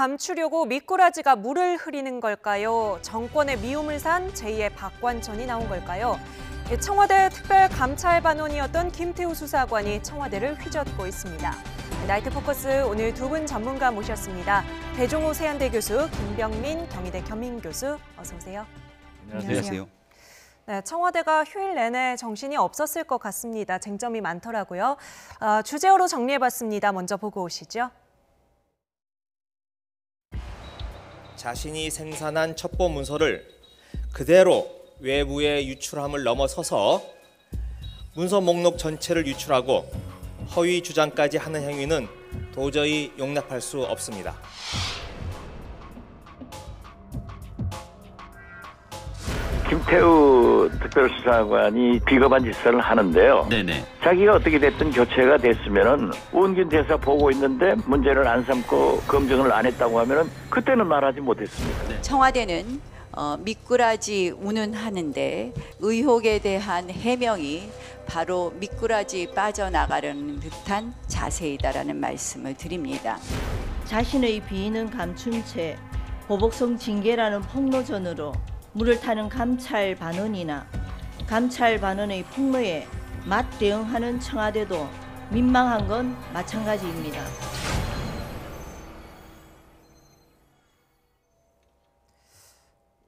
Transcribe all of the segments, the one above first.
감추려고 미꾸라지가 물을 흐리는 걸까요? 정권의 미움을 산 제2의 박관천이 나온 걸까요? 청와대 특별감찰반원이었던 김태우 수사관이 청와대를 휘젓고 있습니다. 나이트 포커스 오늘 두 분 전문가 모셨습니다. 배종호 세안대 교수, 김병민 경희대 겸임 교수, 어서 오세요. 안녕하세요. 네, 청와대가 휴일 내내 정신이 없었을 것 같습니다. 쟁점이 많더라고요. 주제어로 정리해봤습니다. 먼저 보고 오시죠. 자신이 생산한 첩보 문서를 그대로 외부에 유출함을 넘어서서 문서 목록 전체를 유출하고 허위 주장까지 하는 행위는 도저히 용납할 수 없습니다. 김태우 특별수사관이 비겁한 짓을 하는데요. 네네. 자기가 어떻게 됐든 교체가 됐으면은 우은균 대사 보고 있는데 문제를 안 삼고 검증을 안 했다고 하면은 그때는 말하지 못했습니다. 네. 청와대는 미꾸라지 운운하는데 의혹에 대한 해명이 바로 미꾸라지 빠져나가려는 듯한 자세이다라는 말씀을 드립니다. 자신의 비위는 감춘 채 보복성 징계라는 폭로전으로 물을 타는 감찰반원이나 감찰반원의 폭로에 맞대응하는 청와대도 민망한 건 마찬가지입니다.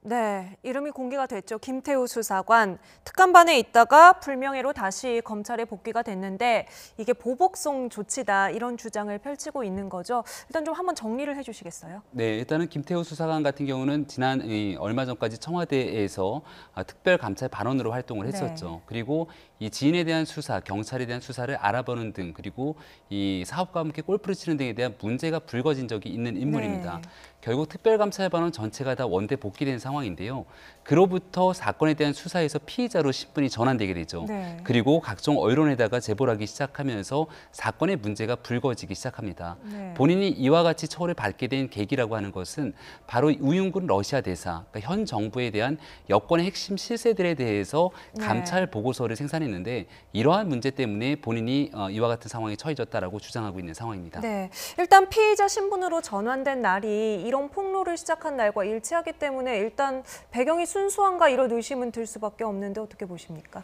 네, 이름이 공개가 됐죠. 김태우 수사관. 특감반에 있다가 불명예로 다시 검찰에 복귀가 됐는데 이게 보복성 조치다 이런 주장을 펼치고 있는 거죠. 일단 좀 한번 정리를 해주시겠어요? 네, 일단은 김태우 수사관 같은 경우는 지난 얼마 전까지 청와대에서 특별감찰반원으로 활동을 했었죠. 네. 그리고 이 지인에 대한 수사, 경찰에 대한 수사를 알아보는 등 그리고 이 사업과 함께 골프를 치는 등에 대한 문제가 불거진 적이 있는 인물입니다. 네. 결국 특별감찰반원 전체가 다 원대 복귀된 상황인데요. 그로부터 사건에 대한 수사에서 피의자로 신분이 전환되게 되죠. 네. 그리고 각종 언론에다가 제보를 하기 시작하면서 사건의 문제가 불거지기 시작합니다. 네. 본인이 이와 같이 처우를 받게 된 계기라고 하는 것은 바로 우윤근 러시아 대사, 그러니까 현 정부에 대한 여권의 핵심 실세들에 대해서 감찰 보고서를 생산했는데 이러한 문제 때문에 본인이 이와 같은 상황에 처해졌다라고 주장하고 있는 상황입니다. 네, 일단 피의자 신분으로 전환된 날이 이런 폭로를 시작한 날과 일치하기 때문에 일단 배경이 순수한가 이런 의심은 들 수밖에 없는데 어떻게 보십니까?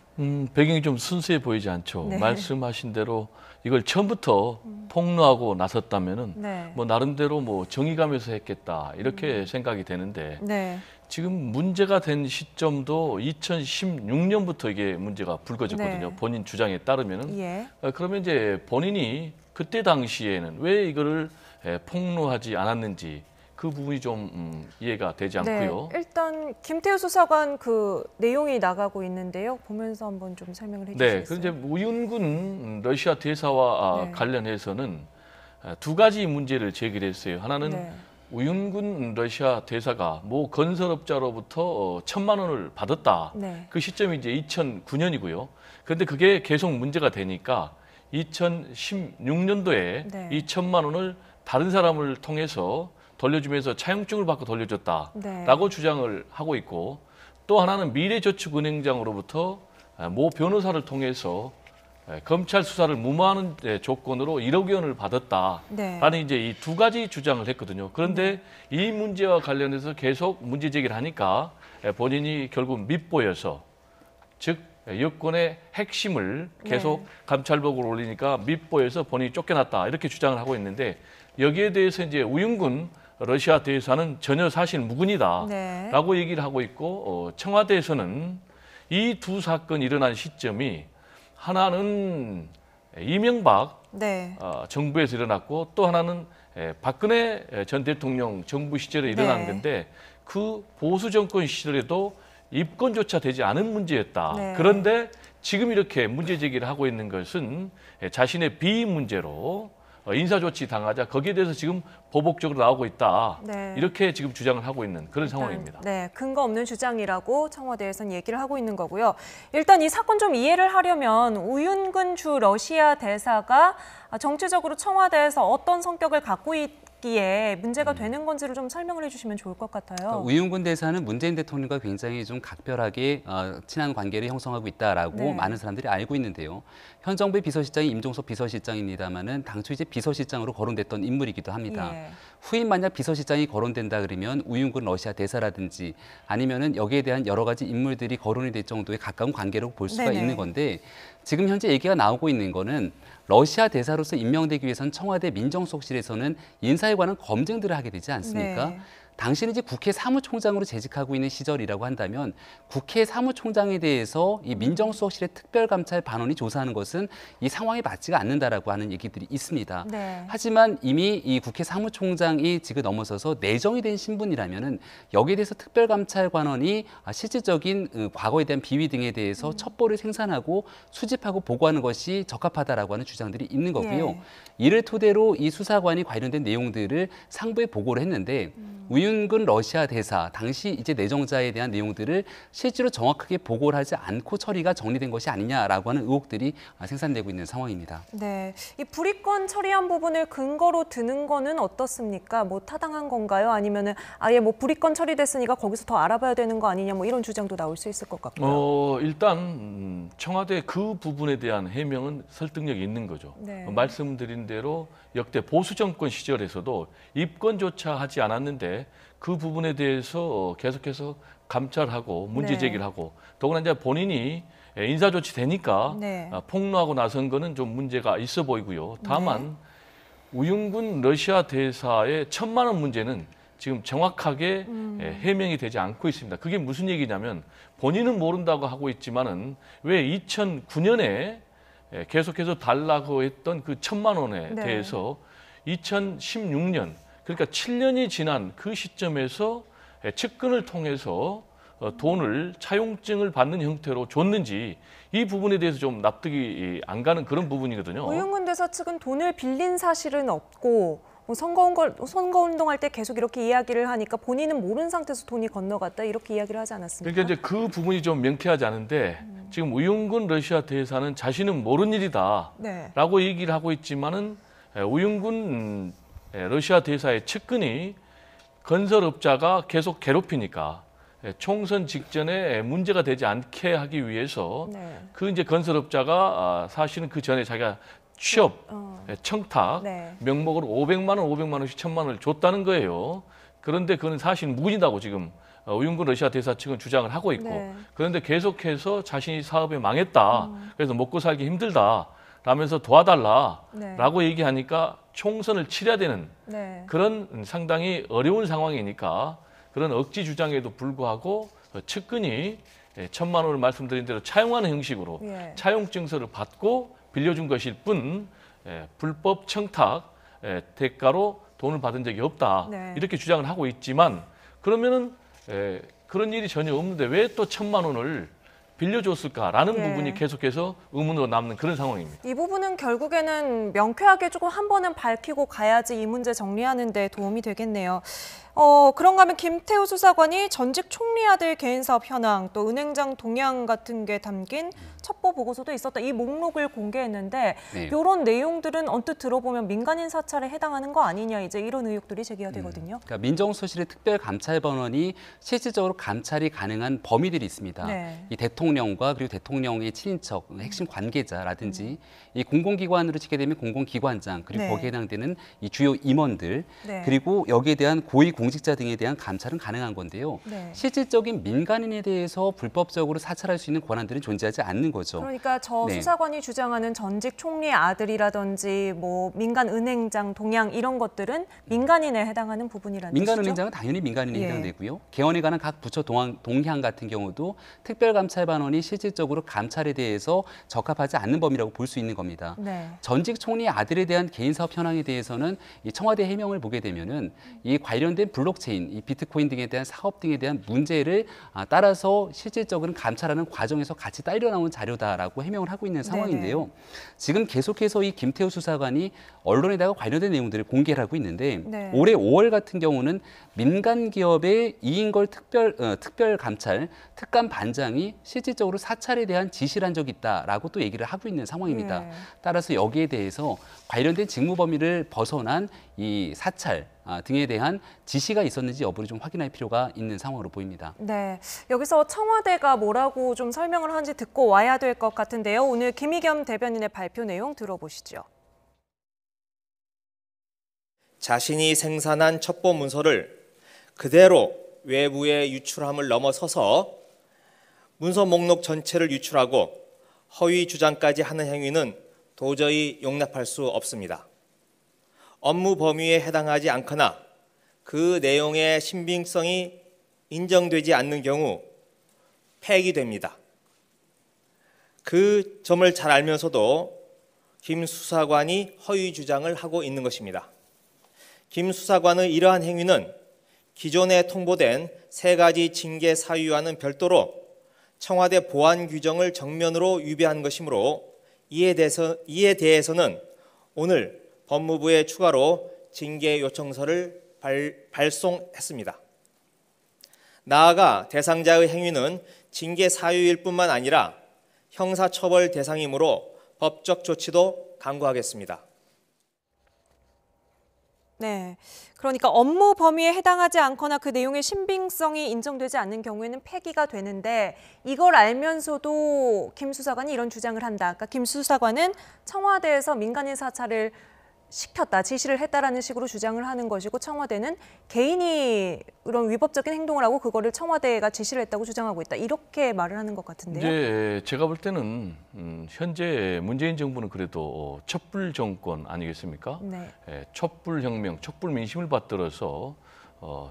배경이 좀 순수해 보이지 않죠. 네. 말씀하신 대로 이걸 처음부터 폭로하고 나섰다면은 네. 뭐 나름대로 뭐 정의감에서 했겠다 이렇게 생각이 되는데 네. 지금 문제가 된 시점도 2016년부터 이게 문제가 불거졌거든요. 네. 본인 주장에 따르면은 예. 그러면 이제 본인이 그때 당시에는 왜 이거를 폭로하지 않았는지 그 부분이 좀 이해가 되지 않고요. 네, 일단 김태우 수사관 그 내용이 나가고 있는데요. 보면서 한번 좀 설명을 해주시겠어요? 네, 그런데 우윤근 러시아 대사와 네. 관련해서는 두 가지 문제를 제기했어요. 하나는 네. 우윤근 러시아 대사가 모 건설업자로부터 1,000만 원을 받았다. 네. 그 시점이 이제 2009년이고요. 그런데 그게 계속 문제가 되니까 2016년도에 네. 이 1,000만 원을 다른 사람을 통해서 돌려주면서 차용증을 받고 돌려줬다라고 네. 주장을 하고 있고, 또 하나는 미래저축은행장으로부터 모 변호사를 통해서 검찰 수사를 무마하는 조건으로 1억 원을 받았다라는 네. 이제 이 두 가지 주장을 했거든요. 그런데 이 문제와 관련해서 계속 문제 제기를 하니까 본인이 결국 밉보여서, 즉 여권의 핵심을 계속 감찰복을 올리니까 밉보여서 본인이 쫓겨났다 이렇게 주장을 하고 있는데, 여기에 대해서 이제 우윤근 러시아 대사는 전혀 사실 무근이다라고 얘기를 하고 있고, 청와대에서는 이 두 사건이 일어난 시점이 하나는 이명박 정부에서 일어났고, 또 하나는 박근혜 전 대통령 정부 시절에 일어난 건데, 그 보수 정권 시절에도 입건조차 되지 않은 문제였다. 그런데 지금 이렇게 문제 제기를 하고 있는 것은 자신의 비위 문제로 인사조치 당하자 거기에 대해서 지금 보복적으로 나오고 있다. 이렇게 지금 주장을 하고 있는 그런 상황입니다. 네, 근거 없는 주장이라고 청와대에서는 얘기를 하고 있는 거고요. 일단 이 사건 좀 이해를 하려면 우윤근 주 러시아 대사가 정치적으로 청와대에서 어떤 성격을 갖고 있기에 문제가 되는 건지를 좀 설명을 해주시면 좋을 것 같아요. 우윤근 대사는 문재인 대통령과 굉장히 좀 각별하게 친한 관계를 형성하고 있다라고 네. 많은 사람들이 알고 있는데요. 현 정부의 비서실장이 임종석 비서실장입니다만은 당초 이제 비서실장으로 거론됐던 인물이기도 합니다. 예. 후임 만약 비서실장이 거론된다 그러면 우윤근 러시아 대사라든지 아니면은 여기에 대한 여러 가지 인물들이 거론이 될 정도의 가까운 관계로 볼 수가 네네. 있는 건데 지금 현재 얘기가 나오고 있는 거는 러시아 대사로서 임명되기 위해서는 청와대 민정수석실에서는 인사에 관한 검증들을 하게 되지 않습니까? 네. 당신이 이제 국회 사무총장으로 재직하고 있는 시절이라고 한다면 국회 사무총장에 대해서 이 민정수석실의 특별감찰 반원이 조사하는 것은 이 상황에 맞지가 않는다라고 하는 얘기들이 있습니다. 네. 하지만 이미 이 국회 사무총장이 직을 넘어서서 내정이 된 신분이라면은 여기에 대해서 특별감찰관원이 실질적인 과거에 대한 비위 등에 대해서 첩보를 생산하고 수집하고 보고하는 것이 적합하다라고 하는 주장들이 있는 거고요. 예. 이를 토대로 이 수사관이 관련된 내용들을 상부에 보고를 했는데 우윤근 러시아 대사 당시 이제 내정자에 대한 내용들을 실제로 정확하게 보고를 하지 않고 처리가 정리된 것이 아니냐라고 하는 의혹들이 생산되고 있는 상황입니다. 네, 이 불이권 처리한 부분을 근거로 드는 거는 어떻습니까? 뭐 타당한 건가요? 아니면은 아예 뭐 불이권 처리됐으니까 거기서 더 알아봐야 되는 거 아니냐? 뭐 이런 주장도 나올 수 있을 것 같고요. 일단 청와대 그 부분에 대한 해명은 설득력이 있는 거죠. 네. 말씀드린 대로 역대 보수 정권 시절에서도 입건조차 하지 않았는데 그 부분에 대해서 계속해서 감찰하고 문제 제기를 하고 더구나 이제 본인이 인사 조치 되니까 네. 폭로하고 나선 거는 좀 문제가 있어 보이고요. 다만 우윤근 러시아 대사의 1,000만 원 문제는 지금 정확하게 해명이 되지 않고 있습니다. 그게 무슨 얘기냐면 본인은 모른다고 하고 있지만은 왜 2009년에 계속해서 달라고 했던 그 1,000만 원에 네. 대해서 2016년 그러니까 7년이 지난 그 시점에서 측근을 통해서 돈을 차용증을 받는 형태로 줬는지 이 부분에 대해서 좀 납득이 안 가는 그런 부분이거든요. 우윤근 대사 측은 돈을 빌린 사실은 없고 뭐 선거운동할 때 계속 이렇게 이야기를 하니까 본인은 모르는 상태에서 돈이 건너갔다 이렇게 이야기를 하지 않았습니까? 그러니까 이제 그 부분이 좀 명쾌하지 않은데 지금 우윤근 러시아 대사는 자신은 모르는 일이다라고 네. 얘기를 하고 있지만은 우윤근 러시아 대사의 측근이 건설업자가 계속 괴롭히니까 총선 직전에 문제가 되지 않게 하기 위해서 네. 그 이제 건설업자가 사실은 그 전에 자기가 취업, 청탁 네. 명목으로 500만 원씩 1,000만 원을 줬다는 거예요. 그런데 그건 사실 무근이라고 지금 우윤근 러시아 대사 측은 주장을 하고 있고 네. 그런데 계속해서 자신이 사업에 망했다. 그래서 먹고 살기 힘들다. 라면서 도와달라라고 얘기하니까 총선을 치러야 되는 네. 그런 상당히 어려운 상황이니까 그런 억지 주장에도 불구하고 측근이 1,000만 원을 말씀드린 대로 차용하는 형식으로 예. 차용증서를 받고 빌려준 것일 뿐 불법 청탁 대가로 돈을 받은 적이 없다. 네. 이렇게 주장을 하고 있지만 그러면은 그런 일이 전혀 없는데 왜 또 1,000만 원을 빌려줬을까라는 예. 부분이 계속해서 의문으로 남는 그런 상황입니다. 이 부분은 결국에는 명쾌하게 조금 한 번은 밝히고 가야지 이 문제 정리하는 데 도움이 되겠네요. 그런가 하면 김태우 수사관이 전직 총리 아들 개인 사업 현황, 또 은행장 동향 같은 게 담긴 첩보 보고서도 있었다. 이 목록을 공개했는데 네. 이런 내용들은 언뜻 들어보면 민간인 사찰에 해당하는 거 아니냐 이제 이런 의혹들이 제기가 되거든요. 그러니까 민정수석실의 특별감찰반원이 실질적으로 감찰이 가능한 범위들이 있습니다. 네. 이 대통령과 그리고 대통령의 친인척, 핵심 관계자라든지 이 공공기관으로 치게 되면 공공기관장 그리고 네. 거기에 해당되는 이 주요 임원들 네. 그리고 여기에 대한 고위공직자 등에 대한 감찰은 가능한 건데요. 네. 실질적인 민간인에 대해서 불법적으로 사찰할 수 있는 권한들은 존재하지 않는 거죠. 그러니까 저 네. 수사관이 주장하는 전직 총리의 아들이라든지 뭐 민간 은행장 동향 이런 것들은 민간인에 해당하는 부분이라는 뜻이죠? 민간은행장은 당연히 민간인에 예. 해당되고요. 개헌에 관한 각 부처 동향 같은 경우도 특별감찰반원이 실질적으로 감찰에 대해서 적합하지 않는 범위라고 볼 수 있는 겁니다. 네. 전직 총리의 아들에 대한 개인 사업 현황에 대해서는 이 청와대 해명을 보게 되면은 이 관련된 블록체인, 이 비트코인 등에 대한 사업 등에 대한 문제를 따라서 실질적으로 감찰하는 과정에서 같이 딸려 나온 자료다라고 해명을 하고 있는 상황인데요. 네네. 지금 계속해서 이 김태우 수사관이 언론에다가 관련된 내용들을 공개를 하고 있는데 네. 올해 5월 같은 경우는 민간 기업의 이인걸 특별 감찰 특감 반장이 실질적으로 사찰에 대한 지시를 한 적이 있다라고 또 얘기를 하고 있는 상황입니다. 네. 따라서 여기에 대해서 관련된 직무 범위를 벗어난 이 사찰 등에 대한 지시가 있었는지 여부를 좀 확인할 필요가 있는 상황으로 보입니다. 네, 여기서 청와대가 뭐라고 좀 설명을 하는지 듣고 와야 될 것 같은데요. 오늘 김의겸 대변인의 발표 내용 들어보시죠. 자신이 생산한 첩보 문서를 그대로 외부에 유출함을 넘어서서 문서 목록 전체를 유출하고 허위 주장까지 하는 행위는 도저히 용납할 수 없습니다. 업무 범위에 해당하지 않거나 그 내용의 신빙성이 인정되지 않는 경우 폐기됩니다. 그 점을 잘 알면서도 김 수사관이 허위 주장을 하고 있는 것입니다. 김 수사관의 이러한 행위는 기존에 통보된 3가지 징계 사유와는 별도로 청와대 보안 규정을 정면으로 위배한 것이므로 이에 대해서는 오늘 법무부에 추가로 징계 요청서를 발송했습니다. 나아가 대상자의 행위는 징계 사유일 뿐만 아니라 형사처벌 대상이므로 법적 조치도 강구하겠습니다. 네, 그러니까 업무 범위에 해당하지 않거나 그 내용의 신빙성이 인정되지 않는 경우에는 폐기가 되는데 이걸 알면서도 김 수사관이 이런 주장을 한다. 그러니까 김 수사관은 청와대에서 민간인 사찰을 시켰다, 지시를 했다라는 식으로 주장을 하는 것이고 청와대는 개인이 그런 위법적인 행동을 하고 그거를 청와대가 지시를 했다고 주장하고 있다. 이렇게 말을 하는 것 같은데요. 이제 제가 볼 때는 현재 문재인 정부는 그래도 촛불 정권 아니겠습니까? 네. 촛불 혁명, 촛불 민심을 받들어서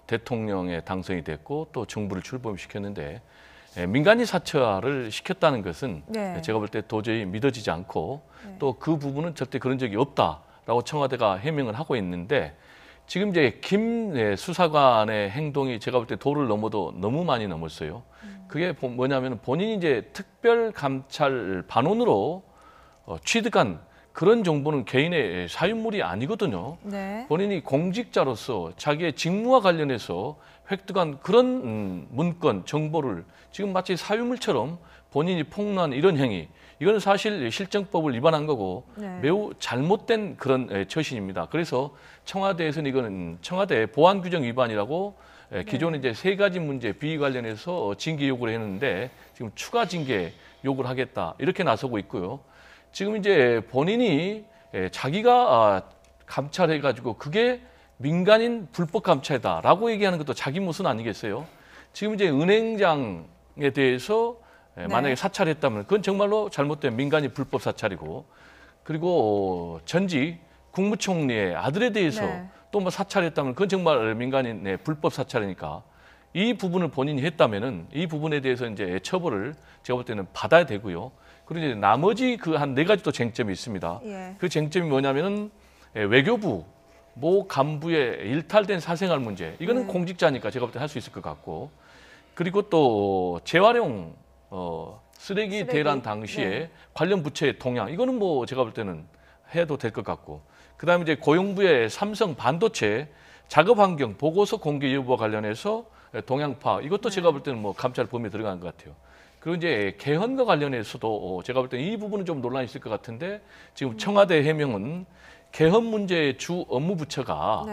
대통령에 당선이 됐고 또 정부를 출범시켰는데 민간인 사찰을 시켰다는 것은 네. 제가 볼 때 도저히 믿어지지 않고 또 그 부분은 절대 그런 적이 없다라고 청와대가 해명을 하고 있는데 지금 이제 김 수사관의 행동이 제가 볼 때 도를 넘어도 너무 많이 넘었어요. 그게 뭐냐면 본인이 이제 특별 감찰 반원으로 취득한 그런 정보는 개인의 사유물이 아니거든요. 네. 본인이 공직자로서 자기의 직무와 관련해서 획득한 그런 문건, 정보를 지금 마치 사유물처럼 본인이 폭로한 이런 행위, 이거는 사실 실정법을 위반한 거고 네. 매우 잘못된 그런 처신입니다. 그래서 청와대에서는 이거는 청와대 보안 규정 위반이라고 기존에 이제 3가지 문제 비위 관련해서 징계 요구를 했는데 지금 추가 징계 요구를 하겠다 이렇게 나서고 있고요. 지금 이제 본인이 자기가 감찰해가지고 그게 민간인 불법 감찰이다라고 얘기하는 것도 자기 모순 아니겠어요? 지금 이제 은행장에 대해서 만약에 사찰했다면 그건 정말로 잘못된 민간인 불법 사찰이고 그리고 전직 국무총리의 아들에 대해서 또 뭐 사찰했다면 그건 정말 민간인 불법 사찰이니까 이 부분을 본인이 했다면은 이 부분에 대해서 이제 처벌을 제가 볼 때는 받아야 되고요. 그리고 이제 나머지 그 한 4가지 또 쟁점이 있습니다. 예. 그 쟁점이 뭐냐면은 외교부 모 간부의 일탈된 사생활 문제. 이거는 공직자니까 제가 볼 때 할 수 있을 것 같고 그리고 또 재활용 쓰레기 대란 당시에 관련 부처의 동향. 이거는 뭐 제가 볼 때는 해도 될 것 같고 그다음에 이제 고용부의 삼성 반도체 작업 환경 보고서 공개 여부와 관련해서 동향 파악. 이것도 제가 볼 때는 뭐 감찰 범위에 들어간 것 같아요. 그리고 이제 개헌과 관련해서도 제가 볼 때는 이 부분은 좀 논란이 있을 것 같은데 지금 청와대 해명은 개헌 문제의 주 업무 부처가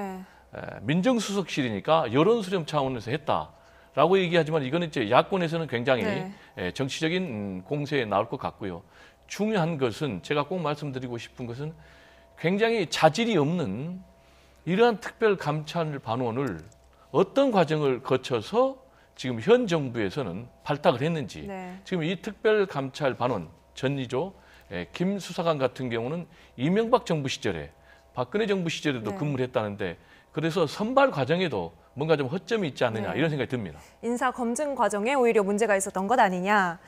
민정수석실이니까 여론수렴 차원에서 했다라고 얘기하지만 이거는 이제 야권에서는 굉장히 정치적인 공세에 나올 것 같고요. 중요한 것은 제가 꼭 말씀드리고 싶은 것은 굉장히 자질이 없는 이러한 특별 감찰 반원을 어떤 과정을 거쳐서 지금 현 정부에서는 발탁을 했는지 지금 이 특별 감찰 반원 전이죠. 김 수사관 같은 경우는 이명박 정부 시절에 박근혜 정부 시절에도 근무를 했다는데 그래서 선발 과정에도 뭔가 좀 허점이 있지 않느냐 이런 생각이 듭니다. 인사 검증 과정에 오히려 문제가 있었던 것 아니냐.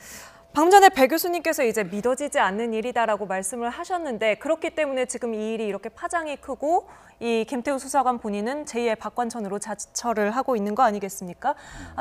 방금 전에 배 교수님께서 이제 믿어지지 않는 일이다라고 말씀을 하셨는데 그렇기 때문에 지금 이 일이 이렇게 파장이 크고 이 김태우 수사관 본인은 제2의 박관천으로 자처를 하고 있는 거 아니겠습니까?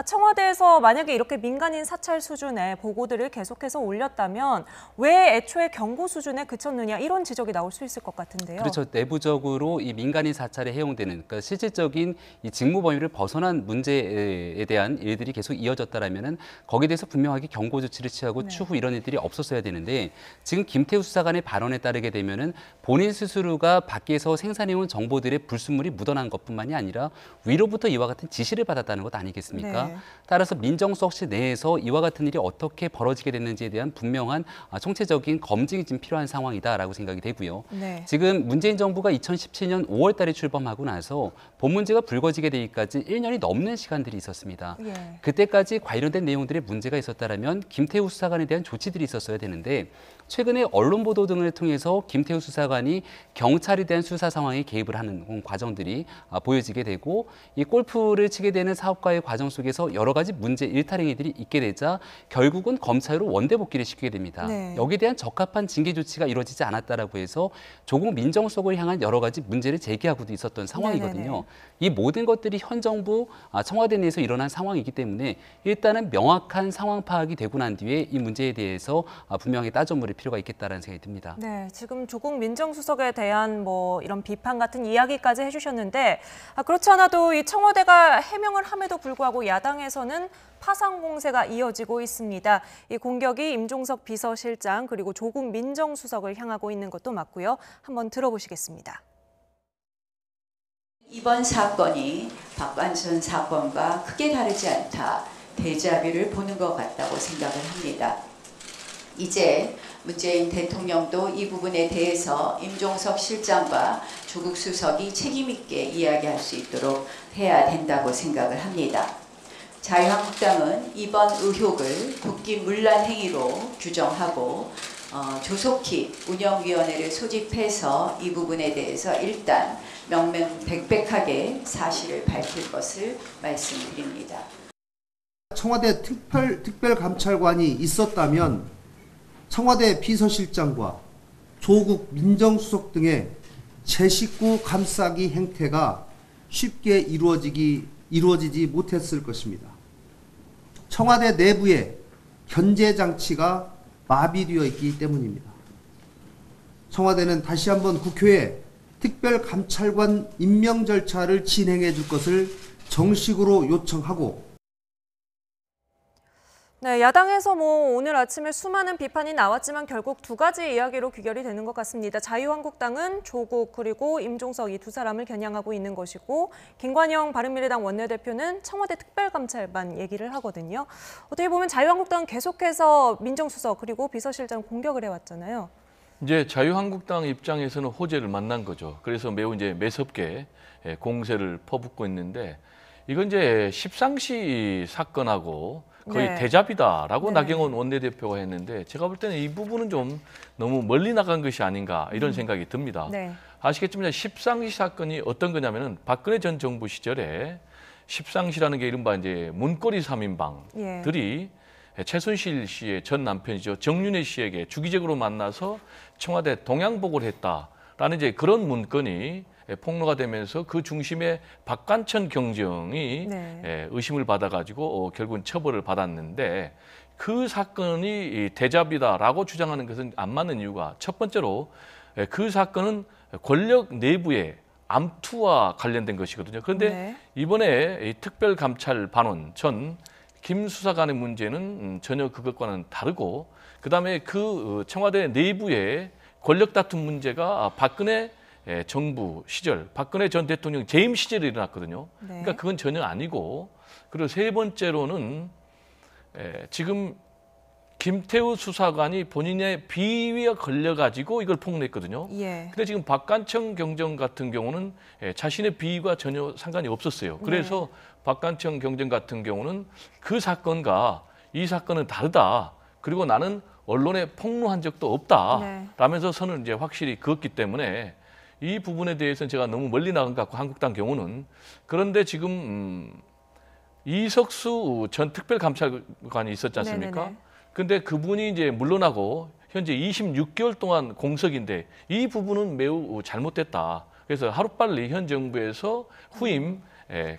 청와대에서 만약에 이렇게 민간인 사찰 수준의 보고들을 계속해서 올렸다면 왜 애초에 경고 수준에 그쳤느냐 이런 지적이 나올 수 있을 것 같은데요. 그렇죠. 내부적으로 이 민간인 사찰에 해용되는 그러니까 실질적인 이 직무 범위를 벗어난 문제에 대한 일들이 계속 이어졌다라면은 거기에 대해서 분명하게 경고 조치를 취하고 추후 이런 일들이 없었어야 되는데 지금 김태우 수사관의 발언에 따르게 되면은 본인 스스로가 밖에서 생산해온 정보들의 불순물이 묻어난 것뿐만이 아니라 위로부터 이와 같은 지시를 받았다는 것 아니겠습니까? 네. 따라서 민정수석실 내에서 이와 같은 일이 어떻게 벌어지게 됐는지에 대한 분명한 총체적인 검증이 지금 필요한 상황이다라고 생각이 되고요. 네. 지금 문재인 정부가 2017년 5월 달에 출범하고 나서 본 문제가 불거지게 되기까지 1년이 넘는 시간들이 있었습니다. 예. 그때까지 관련된 내용들의 문제가 있었다면 김태우 수사관에 대한 조치들이 있었어야 되는데 최근에 언론 보도 등을 통해서 김태우 수사관이 경찰에 대한 수사 상황에 개입을 하는 과정들이 보여지게 되고 이 골프를 치게 되는 사업가의 과정 속에서 여러 가지 문제 일탈행위들이 있게 되자 결국은 검찰로 원대 복귀를 시키게 됩니다. 네. 여기에 대한 적합한 징계 조치가 이루어지지 않았다라고 해서 조국 민정수석을 향한 여러 가지 문제를 제기하고도 있었던 상황이거든요. 네네네. 이 모든 것들이 현 정부 청와대 내에서 일어난 상황이기 때문에 일단은 명확한 상황 파악이 되고 난 뒤에 이 문제에 대해서 분명히 따져물을 필요가 있겠다라는 생각이 듭니다. 네, 지금 조국 민정수석에 대한 뭐 이런 비판 같은 이야기까지 해주셨는데 그렇지 않아도 이 청와대가 해명을 함에도 불구하고 야당에서는 파상 공세가 이어지고 있습니다. 이 공격이 임종석 비서실장 그리고 조국 민정수석을 향하고 있는 것도 맞고요. 한번 들어보시겠습니다. 이번 사건이 박관천 사건과 크게 다르지 않다. 데자뷰를 보는 것 같다고 생각을 합니다. 이제 문재인 대통령도 이 부분에 대해서 임종석 실장과 조국 수석이 책임 있게 이야기할 수 있도록 해야 된다고 생각을 합니다. 자유한국당은 이번 의혹을 국기문란 행위로 규정하고 조속히 운영위원회를 소집해서 이 부분에 대해서 일단 명명백백하게 사실을 밝힐 것을 말씀드립니다. 청와대 특별감찰관이 있었다면 청와대 비서실장과 조국 민정수석 등의 제 식구 감싸기 행태가 쉽게 이루어지지 못했을 것입니다. 청와대 내부에 견제 장치가 마비되어 있기 때문입니다. 청와대는 다시 한번 국회에 특별감찰관 임명 절차를 진행해 줄 것을 정식으로 요청하고 네, 야당에서 오늘 아침에 수많은 비판이 나왔지만 결국 두 가지 이야기로 귀결이 되는 것 같습니다. 자유한국당은 조국 그리고 임종석 이 두 사람을 겨냥하고 있는 것이고 김관영 바른미래당 원내대표는 청와대 특별감찰반 얘기를 하거든요. 어떻게 보면 자유한국당은 계속해서 민정수석 그리고 비서실장 공격을 해왔잖아요. 이제 자유한국당 입장에서는 호재를 만난 거죠. 그래서 매우 이제 매섭게 공세를 퍼붓고 있는데 이건 이제 십상시 사건하고 거의 대잡이다라고 나경원 원내대표가 했는데 제가 볼 때는 이 부분은 좀 너무 멀리 나간 것이 아닌가 이런 생각이 듭니다. 네. 아시겠지만 십상시 사건이 어떤 거냐면은 박근혜 전 정부 시절에 십상시라는 게 이른바 이제 문고리 3인방들이 최순실 씨의 전 남편이죠. 정윤회 씨에게 주기적으로 만나서 청와대 동양복을 했다라는 이제 그런 문건이 폭로가 되면서 그 중심에 박관천 경정이 의심을 받아가지고 결국은 처벌을 받았는데 그 사건이 대잡이다라고 주장하는 것은 안 맞는 이유가 첫 번째로 그 사건은 권력 내부의 암투와 관련된 것이거든요. 그런데 이번에 특별감찰반원 전 김 수사관의 문제는 전혀 그것과는 다르고 그다음에 그 청와대 내부의 권력 다툼 문제가 박근혜 정부 시절, 박근혜 전 대통령 재임 시절에 일어났거든요. 그러니까 그건 전혀 아니고 그리고 세 번째로는 지금 김태우 수사관이 본인의 비위에 걸려가지고 이걸 폭로했거든요. 근데 지금 박관청 경정 같은 경우는 자신의 비위가 전혀 상관이 없었어요. 그래서 박관청 경정 같은 경우는 그 사건과 이 사건은 다르다. 그리고 나는 언론에 폭로한 적도 없다. 라면서 선을 이제 확실히 그었기 때문에 이 부분에 대해서는 제가 너무 멀리 나간 것 같고 한국당 경우는 그런데 지금 이석수 전 특별감찰관이 있었지 않습니까? 근데 그분이 이제 물러나고 현재 26개월 동안 공석인데 이 부분은 매우 잘못됐다. 그래서 하루빨리 현 정부에서 후임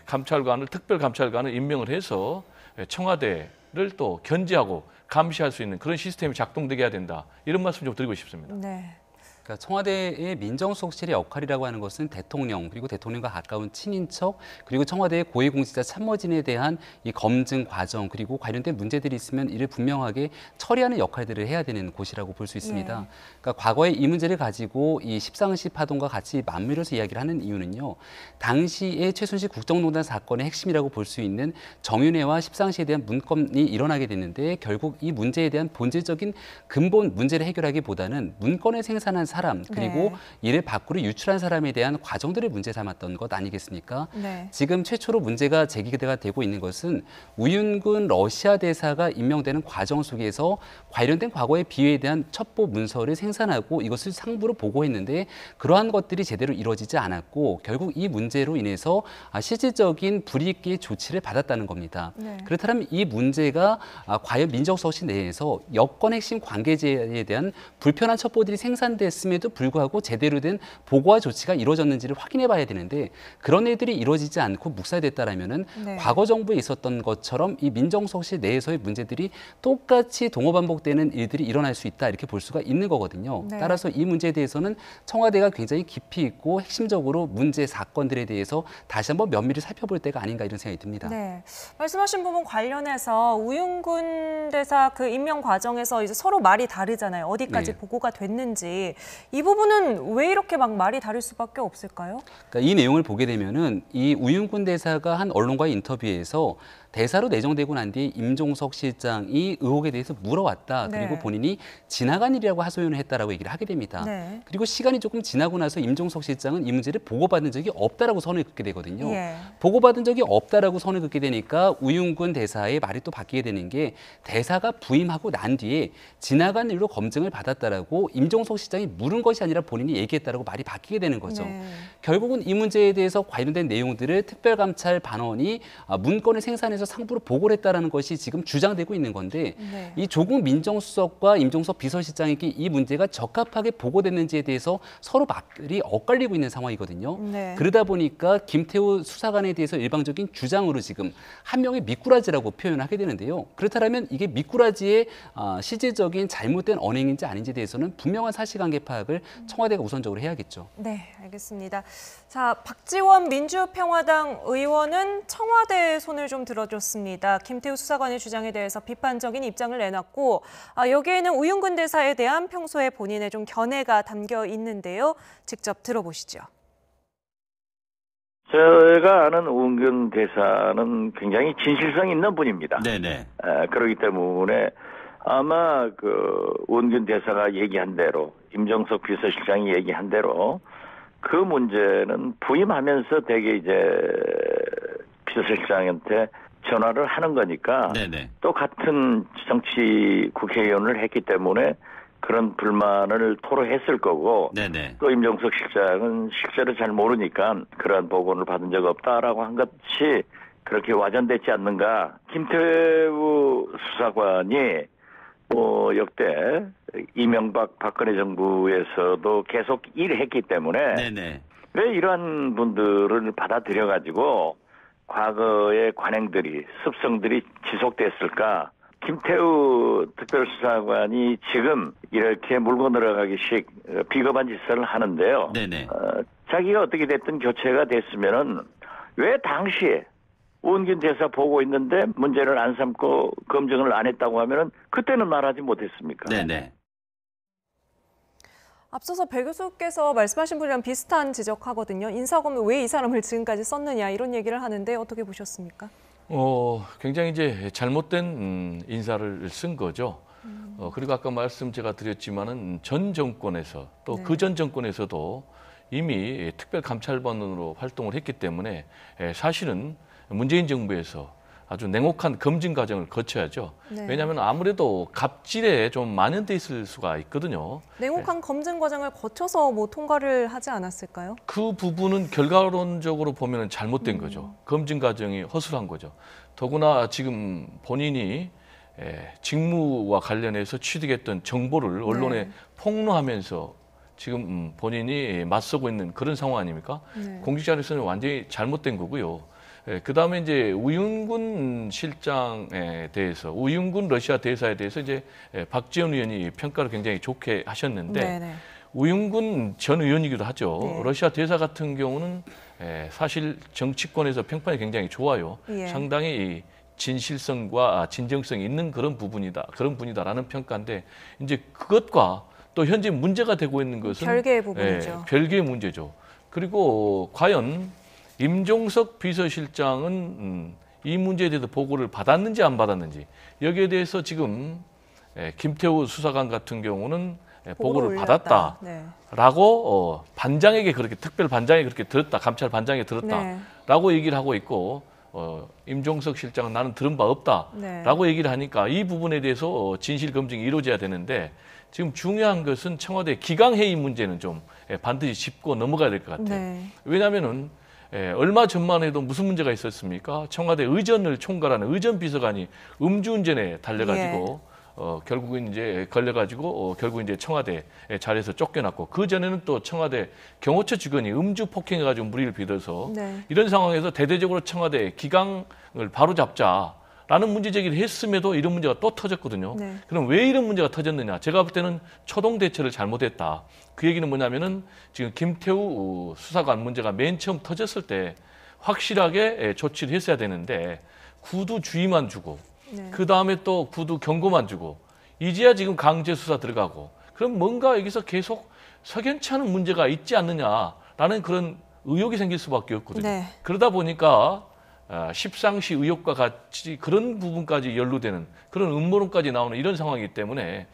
감찰관을 특별감찰관을 임명을 해서 청와대를 또 견제하고 감시할 수 있는 그런 시스템이 작동되게 해야 된다. 이런 말씀 좀 드리고 싶습니다. 네. 그러니까 청와대의 민정수석실의 역할이라고 하는 것은 대통령 그리고 대통령과 가까운 친인척 그리고 청와대의 고위공직자 참모진에 대한 이 검증 과정 그리고 관련된 문제들이 있으면 이를 분명하게 처리하는 역할들을 해야 되는 곳이라고 볼 수 있습니다. 그러니까 과거에 이 문제를 가지고 이 십상시 파동과 같이 맞물려서 이야기를 하는 이유는요. 당시의 최순실 국정농단 사건의 핵심이라고 볼 수 있는 정윤회와 십상시에 대한 문건이 일어나게 됐는데 결국 이 문제에 대한 본질적인 근본 문제를 해결하기보다는 문건을 생산한 사람 그리고 이를 밖으로 유출한 사람에 대한 과정들을 문제 삼았던 것 아니겠습니까? 지금 최초로 문제가 제기가 되고 있는 것은 우윤근 러시아 대사가 임명되는 과정 속에서 관련된 과거의 비위에 대한 첩보 문서를 생산하고 이것을 상부로 보고했는데 그러한 것들이 제대로 이루어지지 않았고 결국 이 문제로 인해서 실질적인 불이익의 조치를 받았다는 겁니다. 그렇다면 이 문제가 과연 민정수석실 내에서 여권 핵심 관계자에 대한 불편한 첩보들이 생산됐음에도 불구하고 제대로 된 보고와 조치가 이루어졌는지를 확인해 봐야 되는데 그런 일들이 이루어지지 않고 묵살됐다라면은 과거 정부에 있었던 것처럼 이 민정수석실 내에서의 문제들이 똑같이 동호반복되는 일들이 일어날 수 있다 이렇게 볼 수가 있는 거거든요. 따라서 이 문제에 대해서는 청와대가 굉장히 깊이 있고 핵심적으로 문제 사건들에 대해서 다시 한번 면밀히 살펴볼 때가 아닌가 이런 생각이 듭니다. 네, 말씀하신 부분 관련해서 우윤근 대사 그 임명 과정에서 이제 서로 말이 다르잖아요. 어디까지 보고가 됐는지 이 부분은 왜 이렇게 막 말이 다를 수밖에 없을까요? 그러니까 이 내용을 보게 되면은 이 우윤근 대사가 한 언론과의 인터뷰에서 대사로 내정되고 난 뒤에 임종석 실장이 의혹에 대해서 물어왔다. 그리고 본인이 지나간 일이라고 하소연을 했다라고 얘기를 하게 됩니다. 그리고 시간이 조금 지나고 나서 임종석 실장은 이 문제를 보고받은 적이 없다라고 선을 긋게 되거든요. 보고받은 적이 없다라고 선을 긋게 되니까 우윤근 대사의 말이 또 바뀌게 되는 게 대사가 부임하고 난 뒤에 지나간 일로 검증을 받았다라고 임종석 실장이 물은 것이 아니라 본인이 얘기했다라고 말이 바뀌게 되는 거죠. 결국은 이 문제에 대해서 관련된 내용들을 특별감찰 반원이 문건을 생산해서 상부로 보고를 했다라는 것이 지금 주장되고 있는 건데 이 조국 민정수석과 임종석 비서실장에게 이 문제가 적합하게 보고됐는지에 대해서 서로 말이 엇갈리고 있는 상황이거든요. 그러다 보니까 김태우 수사관에 대해서 일방적인 주장으로 지금 한 명의 미꾸라지라고 표현을 하게 되는데요. 그렇다면 이게 미꾸라지의 실질적인 잘못된 언행인지 아닌지에 대해서는 분명한 사실관계 파악을 청와대가 우선적으로 해야겠죠. 네, 알겠습니다. 자, 박지원 민주평화당 의원은 청와대의 손을 좀 들어줬습니다. 김태우 수사관의 주장에 대해서 비판적인 입장을 내놨고 여기에는 우윤근 대사에 대한 평소에 본인의 좀 견해가 담겨 있는데요. 직접 들어보시죠. 제가 아는 우윤근 대사는 굉장히 진실성 있는 분입니다. 그렇기 때문에 아마 그 우윤근 대사가 얘기한 대로 임종석 비서실장이 얘기한 대로 그 문제는 부임하면서 되게 이제 비서실장한테 전화를 하는 거니까 또 같은 정치 국회의원을 했기 때문에 그런 불만을 토로했을 거고 또 임종석 실장은 실제로 잘 모르니까 그러한 보고를 받은 적 없다라고 한 것이 그렇게 와전되지 않는가. 김태우 수사관이 뭐 역대 이명박 박근혜 정부에서도 계속 일했기 때문에 왜 이러한 분들을 받아들여 가지고 과거의 관행들이 습성들이 지속됐을까? 김태우 특별수사관이 지금 이렇게 물고 늘어가기식 비겁한 짓을 하는데요. 자기가 어떻게 됐든 교체가 됐으면은 왜 당시에 우은균 대사 보고 있는데 문제를 안 삼고 검증을 안 했다고 하면은 그때는 말하지 못했습니까? 앞서서 배 교수께서 말씀하신 분이랑 비슷한 지적하거든요. 인사검을 왜 이 사람을 지금까지 썼느냐 이런 얘기를 하는데 어떻게 보셨습니까? 굉장히 이제 잘못된 인사를 쓴 거죠. 그리고 아까 말씀 제가 드렸지만은 전 정권에서 또 그 전 정권에서도 이미 특별감찰반으로 활동을 했기 때문에 사실은 문재인 정부에서 아주 냉혹한 검증 과정을 거쳐야죠. 왜냐하면 아무래도 갑질에 좀 만연돼 있을 수가 있거든요. 냉혹한 검증 과정을 거쳐서 뭐 통과를 하지 않았을까요? 그 부분은 결과론적으로 보면 잘못된 거죠. 검증 과정이 허술한 거죠. 더구나 지금 본인이 직무와 관련해서 취득했던 정보를 언론에 네. 폭로하면서 지금 본인이 맞서고 있는 그런 상황 아닙니까? 네. 공직자로서는 완전히 잘못된 거고요. 그다음에 이제 우윤군 실장에 대해서, 우윤군 러시아 대사에 대해서 이제 박지원 의원이 평가를 굉장히 좋게 하셨는데, 네네. 우윤군 전 의원이기도 하죠. 네. 러시아 대사 같은 경우는 사실 정치권에서 평판이 굉장히 좋아요. 예. 상당히 진실성과 진정성이 있는 그런 분이다라는 평가인데, 이제 그것과 또 현재 문제가 되고 있는 것은 별개의 부분이죠. 별개의 문제죠. 그리고 과연 임종석 비서실장은 이 문제에 대해서 보고를 받았는지 안 받았는지, 여기에 대해서 지금 김태우 수사관 같은 경우는 보고를 올렸다. 받았다라고 반장에게 그렇게, 특별 반장에 그렇게 들었다, 감찰 반장에 들었다라고 얘기를 하고 있고, 임종석 실장은 나는 들은 바 없다라고 얘기를 하니까 이 부분에 대해서 진실 검증이 이루어져야 되는데, 지금 중요한 것은 청와대 기강회의 문제는 좀 반드시 짚고 넘어가야 될 것 같아요. 네. 왜냐하면은 얼마 전만 해도 무슨 문제가 있었습니까? 청와대 의전을 총괄하는 의전 비서관이 음주운전에 달려가지고 결국은 이제 걸려가지고 결국 이제 청와대 자리에서 쫓겨났고, 그 전에는 또 청와대 경호처 직원이 음주 폭행해가지고 무리를 빚어서 네. 이런 상황에서 대대적으로 청와대 기강을 바로잡자라는 문제 제기를 했음에도 이런 문제가 또 터졌거든요. 네. 그럼 왜 이런 문제가 터졌느냐? 제가 볼 때는 초동 대처를 잘못했다. 그 얘기는 뭐냐면은 지금 김태우 수사관 문제가 맨 처음 터졌을 때 확실하게 조치를 했어야 되는데, 구두 주의만 주고, 네. 그 다음에 또 구두 경고만 주고, 이제야 지금 강제 수사 들어가고, 그럼 뭔가 여기서 계속 석연치 않은 문제가 있지 않느냐라는 그런 의혹이 생길 수밖에 없거든요. 네. 그러다 보니까 십상시 의혹과 같이 그런 부분까지 연루되는 그런 음모론까지 나오는 이런 상황이기 때문에,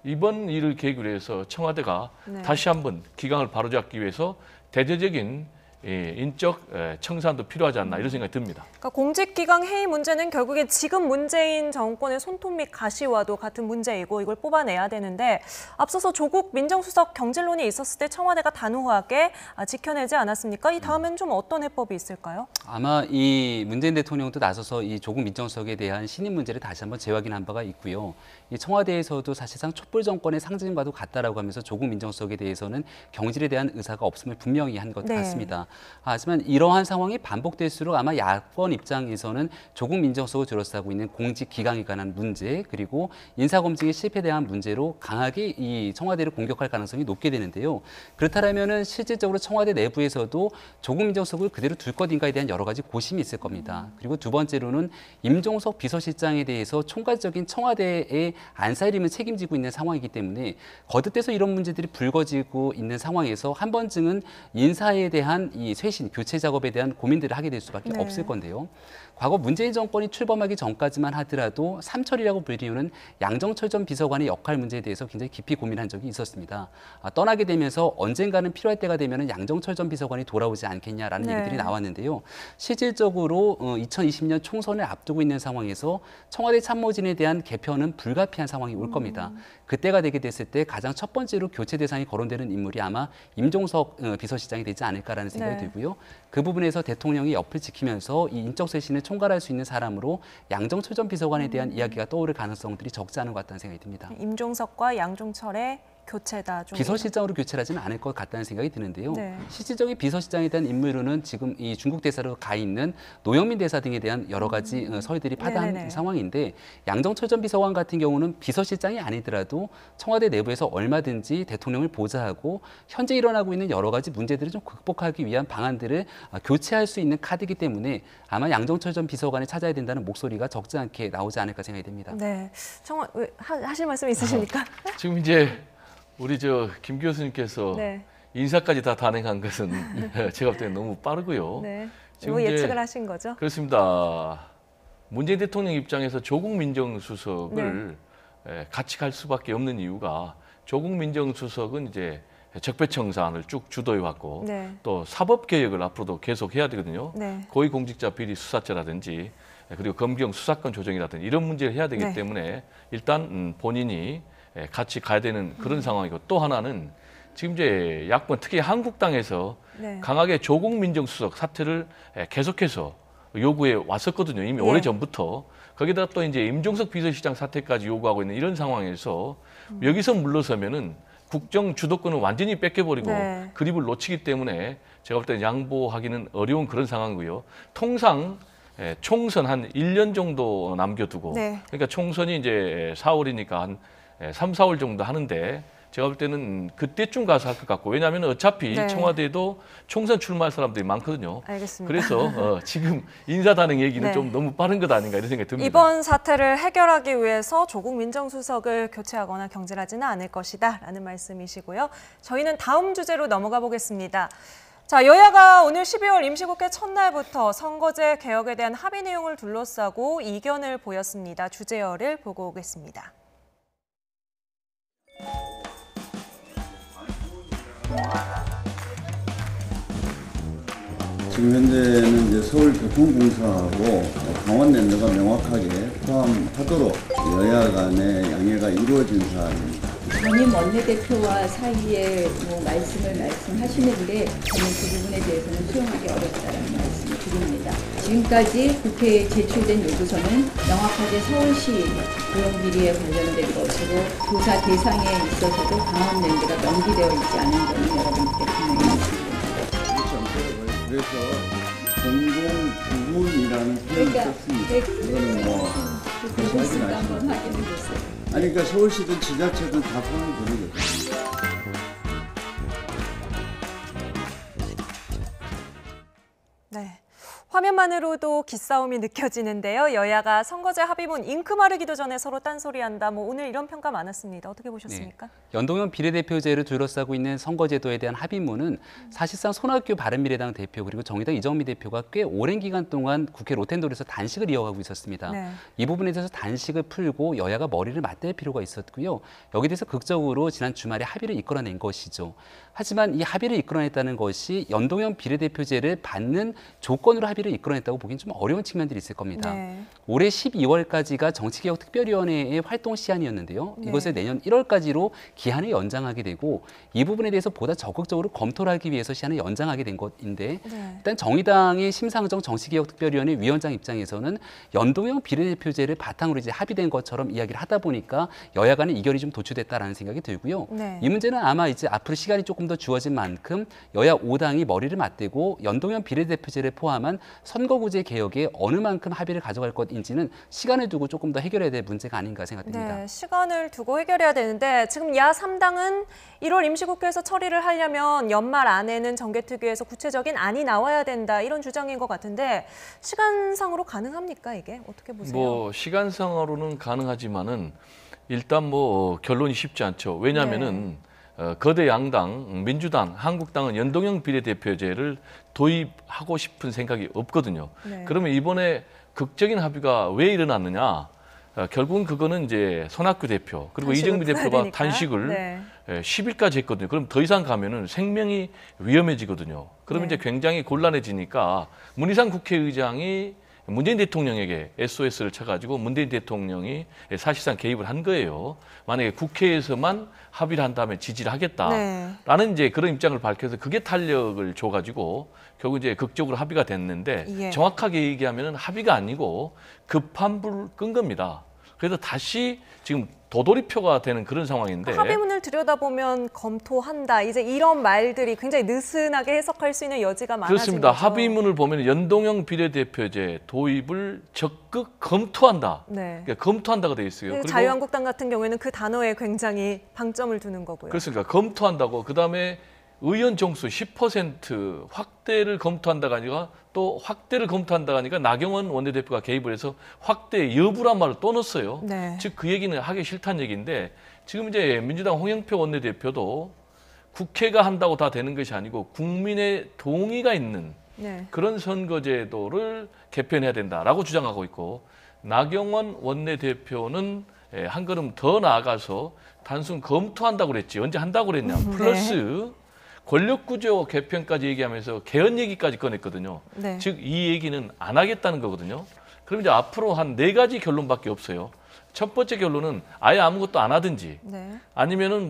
이번 일을 계기로 해서 청와대가 네. 다시 한번 기강을 바로잡기 위해서 대대적인 인적 청산도 필요하지 않나, 이런 생각이 듭니다. 그러니까 공직기강 회의 문제는 결국에 지금 문재인 정권의 손톱 및 가시와도 같은 문제이고, 이걸 뽑아내야 되는데, 앞서서 조국 민정수석 경질론이 있었을 때 청와대가 단호하게 지켜내지 않았습니까? 이 다음엔 좀 어떤 해법이 있을까요? 아마 이 문재인 대통령도 나서서 이 조국 민정수석에 대한 신임 문제를 다시 한번 재확인한 바가 있고요. 이 청와대에서도 사실상 촛불 정권의 상징과도 같다라고 하면서 조국 민정수석에 대해서는 경질에 대한 의사가 없음을 분명히 한 것 네. 같습니다. 하지만 이러한 상황이 반복될수록 아마 야권 입장에서는 조국 민정수석을 둘러싸고 있는 공직 기강에 관한 문제, 그리고 인사검증의 실패에 대한 문제로 강하게 이 청와대를 공격할 가능성이 높게 되는데요. 그렇다면은 실질적으로 청와대 내부에서도 조국 민정수석을 그대로 둘 것인가에 대한 여러 가지 고심이 있을 겁니다. 그리고 두 번째로는 임종석 비서실장에 대해서 총괄적인 청와대의 안살림을 책임지고 있는 상황이기 때문에, 거듭돼서 이런 문제들이 불거지고 있는 상황에서 한 번쯤은 인사에 대한 이 쇄신, 교체 작업에 대한 고민들을 하게 될 수밖에 네. 없을 건데요. 과거 문재인 정권이 출범하기 전까지만 하더라도 삼철이라고 불리우는 양정철 전 비서관의 역할 문제에 대해서 굉장히 깊이 고민한 적이 있었습니다. 떠나게 되면서 언젠가는 필요할 때가 되면 양정철 전 비서관이 돌아오지 않겠냐라는 네. 얘기들이 나왔는데요. 실질적으로 2020년 총선을 앞두고 있는 상황에서 청와대 참모진에 대한 개편은 불가피한 상황이 올 겁니다. 그때가 되게 됐을 때 가장 첫 번째로 교체 대상이 거론되는 인물이 아마 임종석 비서실장이 되지 않을까라는 생각이 네. 들고요. 그 부분에서 대통령이 옆을 지키면서 이 인적 쇄신을 총괄할 수 있는 사람으로 양정철 전 비서관에 대한 이야기가 떠오를 가능성들이 적지 않은 것 같다는 생각이 듭니다. 임종석과 양종철의 교체다. 좀 비서실장으로 교체를 하지는 않을 것 같다는 생각이 드는데요. 네. 실질적인 비서실장에 대한 인물로는 지금 이 중국 대사로 가 있는 노영민 대사 등에 대한 여러 가지 서의들이 파다한 네네네. 상황인데, 양정철 전 비서관 같은 경우는 비서실장이 아니더라도 청와대 내부에서 얼마든지 대통령을 보좌하고 현재 일어나고 있는 여러 가지 문제들을 좀 극복하기 위한 방안들을 교체할 수 있는 카드이기 때문에 아마 양정철 전 비서관을 찾아야 된다는 목소리가 적지 않게 나오지 않을까 생각이 됩니다. 네. 하실 말씀 있으십니까? 지금 이제 우리 김 교수님께서 네. 인사까지 다 단행한 것은 제가 볼 때는 너무 빠르고요. 네. 지금 이거 이제 예측을 하신 거죠? 그렇습니다. 문재인 대통령 입장에서 조국 민정수석을 같이 갈 수밖에 없는 이유가, 조국 민정수석은 이제 적폐청산을 쭉 주도해왔고, 네. 또 사법개혁을 앞으로도 계속 해야 되거든요. 네. 고위공직자 비리 수사죄라든지, 그리고 검경 수사권 조정이라든지 이런 문제를 해야 되기 네. 때문에 일단 본인이 같이 가야 되는 그런 상황이고, 또 하나는 지금 이제 야권, 특히 한국당에서 네. 강하게 조국 민정수석 사퇴를 계속해서 요구해 왔었거든요. 이미 예. 오래전부터. 거기다 또 이제 임종석 비서실장 사퇴까지 요구하고 있는 이런 상황에서 여기서 물러서면은 국정 주도권을 완전히 뺏겨버리고 네. 그립을 놓치기 때문에 제가 볼 때 양보하기는 어려운 그런 상황이고요. 통상 총선 한 1년 정도 남겨두고 네. 그러니까 총선이 이제 4월이니까 한 3, 4월 정도 하는데 제가 볼 때는 그때쯤 가서 할 것 같고 왜냐하면 어차피 네. 청와대에도 총선 출마할 사람들이 많거든요. 알겠습니다. 그래서 지금 인사단행 얘기는 네. 좀 너무 빠른 것 아닌가 이런 생각이 듭니다. 이번 사태를 해결하기 위해서 조국 민정수석을 교체하거나 경질하지는 않을 것이다 라는 말씀이시고요. 저희는 다음 주제로 넘어가 보겠습니다. 자, 여야가 오늘 12월 임시국회 첫날부터 선거제 개혁에 대한 합의 내용을 둘러싸고 이견을 보였습니다. 주제열을 보고 오겠습니다. 지금 현재는 이제 서울교통공사하고 강원랜드가 명확하게 포함하도록 여야 간의 양해가 이루어진 사안입니다. 전임 원내대표와 사이에 말씀하시는데 저는 그 부분에 대해서는 수용하기 어렵다는 말씀을 드립니다. 지금까지 국회에 제출된 요구서는 명확하게 서울시 고용비리에 관련된 것으로 조사 대상에 있어서도 강원랜드가 명기되어 있지 않은 점은 여러분께 분명히 말씀드립니다. 그렇지 않고요. 그래서 공공부문이라는 표현을 썼습니다. 그거는 다시 확인하시면 한번 확인해 보세요. 아니 그러니까 서울시든 지자체든 다 포함되거든요. 네. 화면만으로도 기싸움이 느껴지는데요. 여야가 선거제 합의문 잉크 마르기도 전에 서로 딴소리한다. 오늘 이런 평가 많았습니다. 어떻게 보셨습니까? 네. 연동형 비례대표제를 둘러싸고 있는 선거제도에 대한 합의문은 사실상 손학규 바른미래당 대표 그리고 정의당 이정미 대표가 꽤 오랜 기간 동안 국회 로텐도에서 단식을 이어가고 있었습니다. 네. 이 부분에 대해서 단식을 풀고 여야가 머리를 맞댈 필요가 있었고요. 여기에 대해서 극적으로 지난 주말에 합의를 이끌어낸 것이죠. 하지만 이 합의를 이끌어냈다는 것이 연동형 비례대표제를 받는 조건으로 합의를 이끌어냈다고 보기엔 좀 어려운 측면들이 있을 겁니다. 네. 올해 12월까지가 정치개혁특별위원회의 활동 시한이었는데요. 네. 이것을 내년 1월까지로 기한을 연장하게 되고 이 부분에 대해서 보다 적극적으로 검토를 하기 위해서 시한을 연장하게 된 것인데 네. 일단 정의당의 심상정 정치개혁특별위원회 위원장 입장에서는 연동형 비례대표제를 바탕으로 이제 합의된 것처럼 이야기를 하다 보니까 여야 간의 이견이 좀 도출됐다라는 생각이 들고요. 네. 이 문제는 아마 이제 앞으로 시간이 조금 더 주어진 만큼 여야 5당이 머리를 맞대고 연동형 비례대표제를 포함한 선거구제 개혁에 어느 만큼 합의를 가져갈 것인지는 시간을 두고 조금 더 해결해야 될 문제가 아닌가 생각됩니다. 네, 시간을 두고 해결해야 되는데 지금 야 3당은 1월 임시국회에서 처리를 하려면 연말 안에는 정개특위에서 구체적인 안이 나와야 된다 이런 주장인 것 같은데 시간상으로 가능합니까 이게? 어떻게 보세요? 시간상으로는 가능하지만은 일단 결론이 쉽지 않죠. 왜냐하면은 거대 양당, 민주당, 한국당은 연동형 비례대표제를 도입하고 싶은 생각이 없거든요. 네. 그러면 이번에 극적인 합의가 왜 일어났느냐? 결국은 그거는 이제 손학규 대표 그리고 이정미 대표가 되니까. 단식을 네. 10일까지 했거든요. 그럼 더 이상 가면은 생명이 위험해지거든요. 그러면 네. 이제 굉장히 곤란해지니까 문희상 국회의장이 문재인 대통령에게 SOS를 쳐가지고 문재인 대통령이 사실상 개입을 한 거예요. 만약에 국회에서만 합의를 한 다음에 지지를 하겠다라는 네. 이제 그런 입장을 밝혀서 그게 탄력을 줘가지고 결국 이제 극적으로 합의가 됐는데 예. 정확하게 얘기하면 합의가 아니고 급한 불 끈 겁니다. 그래서 다시 지금 도돌이표가 되는 그런 상황인데 합의문을 들여다보면 검토한다. 이제 이런 말들이 굉장히 느슨하게 해석할 수 있는 여지가 많아진 그렇습니다. 거죠. 합의문을 보면 연동형 비례대표제 도입을 적극 검토한다. 네. 그러니까 검토한다가 돼 있어요. 그리고 자유한국당 같은 경우에는 그 단어에 굉장히 방점을 두는 거고요. 그렇습니다. 검토한다고 그다음에 의원 정수 10% 확대를 검토한다가 아니라 또 확대를 검토한다가 아니라 나경원 원내대표가 개입을 해서 확대 여부란 말을 또 넣었어요. 네. 즉 그 얘기는 하기 싫다는 얘기인데 지금 이제 민주당 홍영표 원내대표도 국회가 한다고 다 되는 것이 아니고 국민의 동의가 있는 네. 그런 선거제도를 개편해야 된다라고 주장하고 있고 나경원 원내대표는 한 걸음 더 나아가서 단순 검토한다고 그랬지 언제 한다고 그랬냐 플러스 네. 권력구조 개편까지 얘기하면서 개헌 얘기까지 꺼냈거든요. 네. 즉 이 얘기는 안 하겠다는 거거든요. 그럼 이제 앞으로 한 4가지 결론밖에 없어요. 첫 번째 결론은 아예 아무것도 안 하든지 네. 아니면은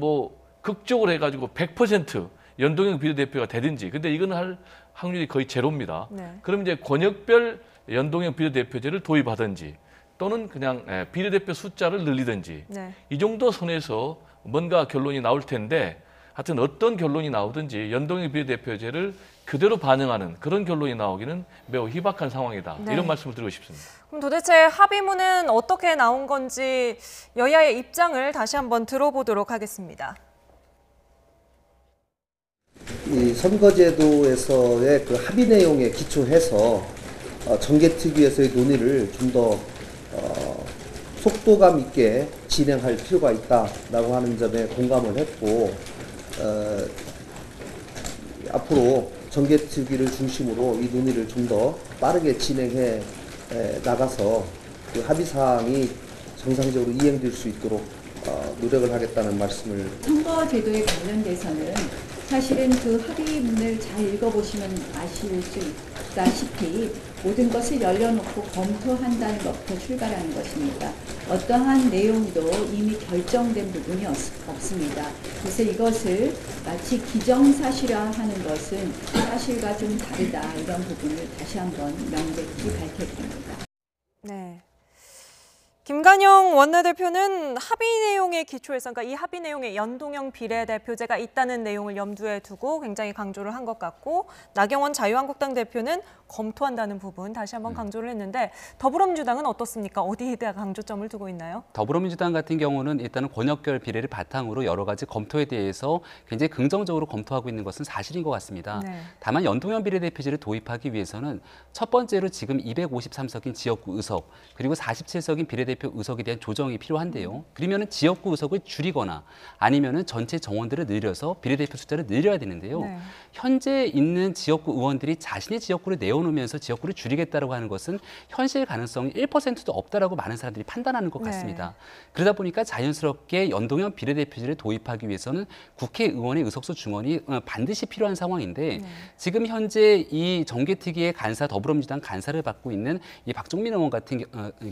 극적으로 해가지고 100% 연동형 비례대표가 되든지 근데 이거는 할 확률이 거의 제로입니다. 네. 그럼 이제 권역별 연동형 비례대표제를 도입하든지 또는 그냥 비례대표 숫자를 늘리든지 네. 이 정도 선에서 뭔가 결론이 나올 텐데 하여튼 어떤 결론이 나오든지 연동형 비례대표제를 그대로 반영하는 그런 결론이 나오기는 매우 희박한 상황이다. 네. 이런 말씀을 드리고 싶습니다. 그럼 도대체 합의문은 어떻게 나온 건지 여야의 입장을 다시 한번 들어보도록 하겠습니다. 이 선거제도에서의 그 합의 내용에 기초해서 정개특위에서의 논의를 좀 더 속도감 있게 진행할 필요가 있다라고 하는 점에 공감을 했고 앞으로 정개특위를 중심으로 이 논의를 좀 더 빠르게 진행해 나가서 그 합의 사항이 정상적으로 이행될 수 있도록 노력을 하겠다는 말씀을. 선거제도에 관련돼서는 사실은 그 합의문을 잘 읽어보시면 아실 수 있다시피 모든 것을 열려놓고 검토한다는 것부터 출발하는 것입니다. 어떠한 내용도 이미 결정된 부분이 없습니다. 그래서 이것을 마치 기정사실화하는 것은 사실과 좀 다르다, 이런 부분을 다시 한번 명백히 밝혀드립니다. 네. 김관영 원내대표는 합의 내용에 기초해서, 그러니까 이 합의 내용에 연동형 비례대표제가 있다는 내용을 염두에 두고 굉장히 강조를 한 것 같고, 나경원 자유한국당 대표는 검토한다는 부분 다시 한번 강조를 했는데, 더불어민주당은 어떻습니까? 어디에다 강조점을 두고 있나요? 더불어민주당 같은 경우는 일단은 권역별 비례를 바탕으로 여러 가지 검토에 대해서 굉장히 긍정적으로 검토하고 있는 것은 사실인 것 같습니다. 네. 다만 연동형 비례대표제를 도입하기 위해서는 첫 번째로 지금 253석인 지역구 의석, 그리고 47석인 비례대표 의석에 대한 조정이 필요한데요. 그러면은 지역구 의석을 줄이거나 아니면은 전체 정원들을 늘려서 비례대표 숫자를 늘려야 되는데요. 네. 현재 있는 지역구 의원들이 자신의 지역구를 내어놓으면서 지역구를 줄이겠다라고 하는 것은 현실 가능성이 1%도 없다라고 많은 사람들이 판단하는 것 같습니다. 네. 그러다 보니까 자연스럽게 연동형 비례대표제를 도입하기 위해서는 국회의원의 의석수 중원이 반드시 필요한 상황인데, 지금 현재 이 정개특위의 간사, 더불어민주당 간사를 맡고 있는 이 박종민 의원 같은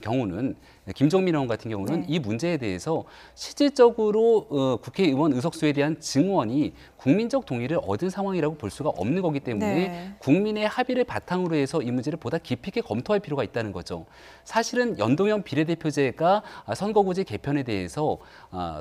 경우는, 김종민 의원 같은 경우는 이 문제에 대해서 실질적으로 국회의원 의석수에 대한 증원이 국민적 동의를 얻은 상황이라고 볼 수가 없는 거기 때문에 국민의 합의를 바탕으로 해서 이 문제를 보다 깊이 있게 검토할 필요가 있다는 거죠. 사실은 연동형 비례대표제가 선거구제 개편에 대해서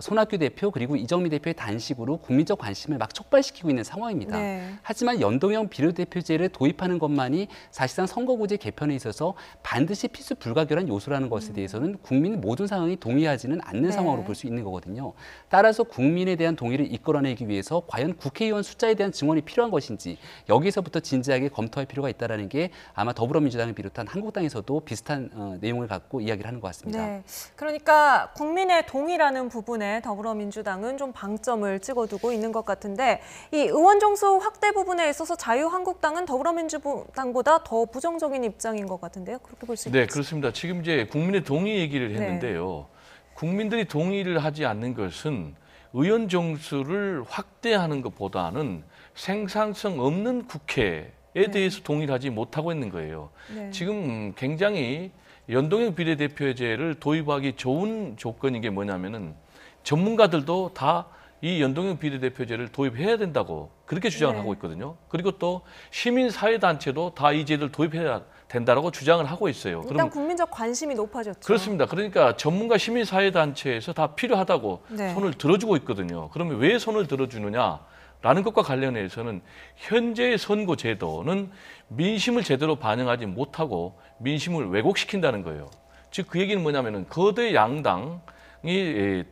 손학규 대표 그리고 이정미 대표의 단식으로 국민적 관심을 막 촉발시키고 있는 상황입니다. 하지만 연동형 비례대표제를 도입하는 것만이 사실상 선거구제 개편에 있어서 반드시 필수 불가결한 요소라는 것에 대해서는 국민 모든 상황이 동의하지는 않는 상황으로 볼 수 있는 거거든요. 따라서 국민에 대한 동의를 이끌어내기 위해서 과연 국회의원 숫자에 대한 증언이 필요한 것인지 여기서부터 진지하게 검토할 필요가 있다는 게 아마 더불어민주당을 비롯한 한국당에서도 비슷한 내용을 갖고 이야기를 하는 것 같습니다. 네. 그러니까 국민의 동의라는 부분에 더불어민주당은 좀 방점을 찍어두고 있는 것 같은데, 이 의원 정수 확대 부분에 있어서 자유한국당은 더불어민주당보다 더 부정적인 입장인 것 같은데요. 그렇게 볼 수 있죠? 네, 그렇습니다. 지금 이제 국민의 동의 얘기를 했는데요. 국민들이 동의를 하지 않는 것은 의원 정수를 확대하는 것보다는 생산성 없는 국회에 대해서 동의를 하지 못하고 있는 거예요. 지금 굉장히 연동형 비례대표제를 도입하기 좋은 조건인 게 뭐냐면은 전문가들도 다 이 연동형 비례대표제를 도입해야 된다고 그렇게 주장을 하고 있거든요. 그리고 또 시민사회단체도 다 이 제도를 도입해야 된다라고 주장을 하고 있어요. 일단 국민적 관심이 높아졌죠. 그렇습니다. 그러니까 전문가 시민사회단체에서 다 필요하다고 손을 들어주고 있거든요. 그러면 왜 손을 들어주느냐라는 것과 관련해서는 현재의 선거제도는 민심을 제대로 반영하지 못하고 민심을 왜곡시킨다는 거예요. 즉 그 얘기는 뭐냐면은 거대 양당이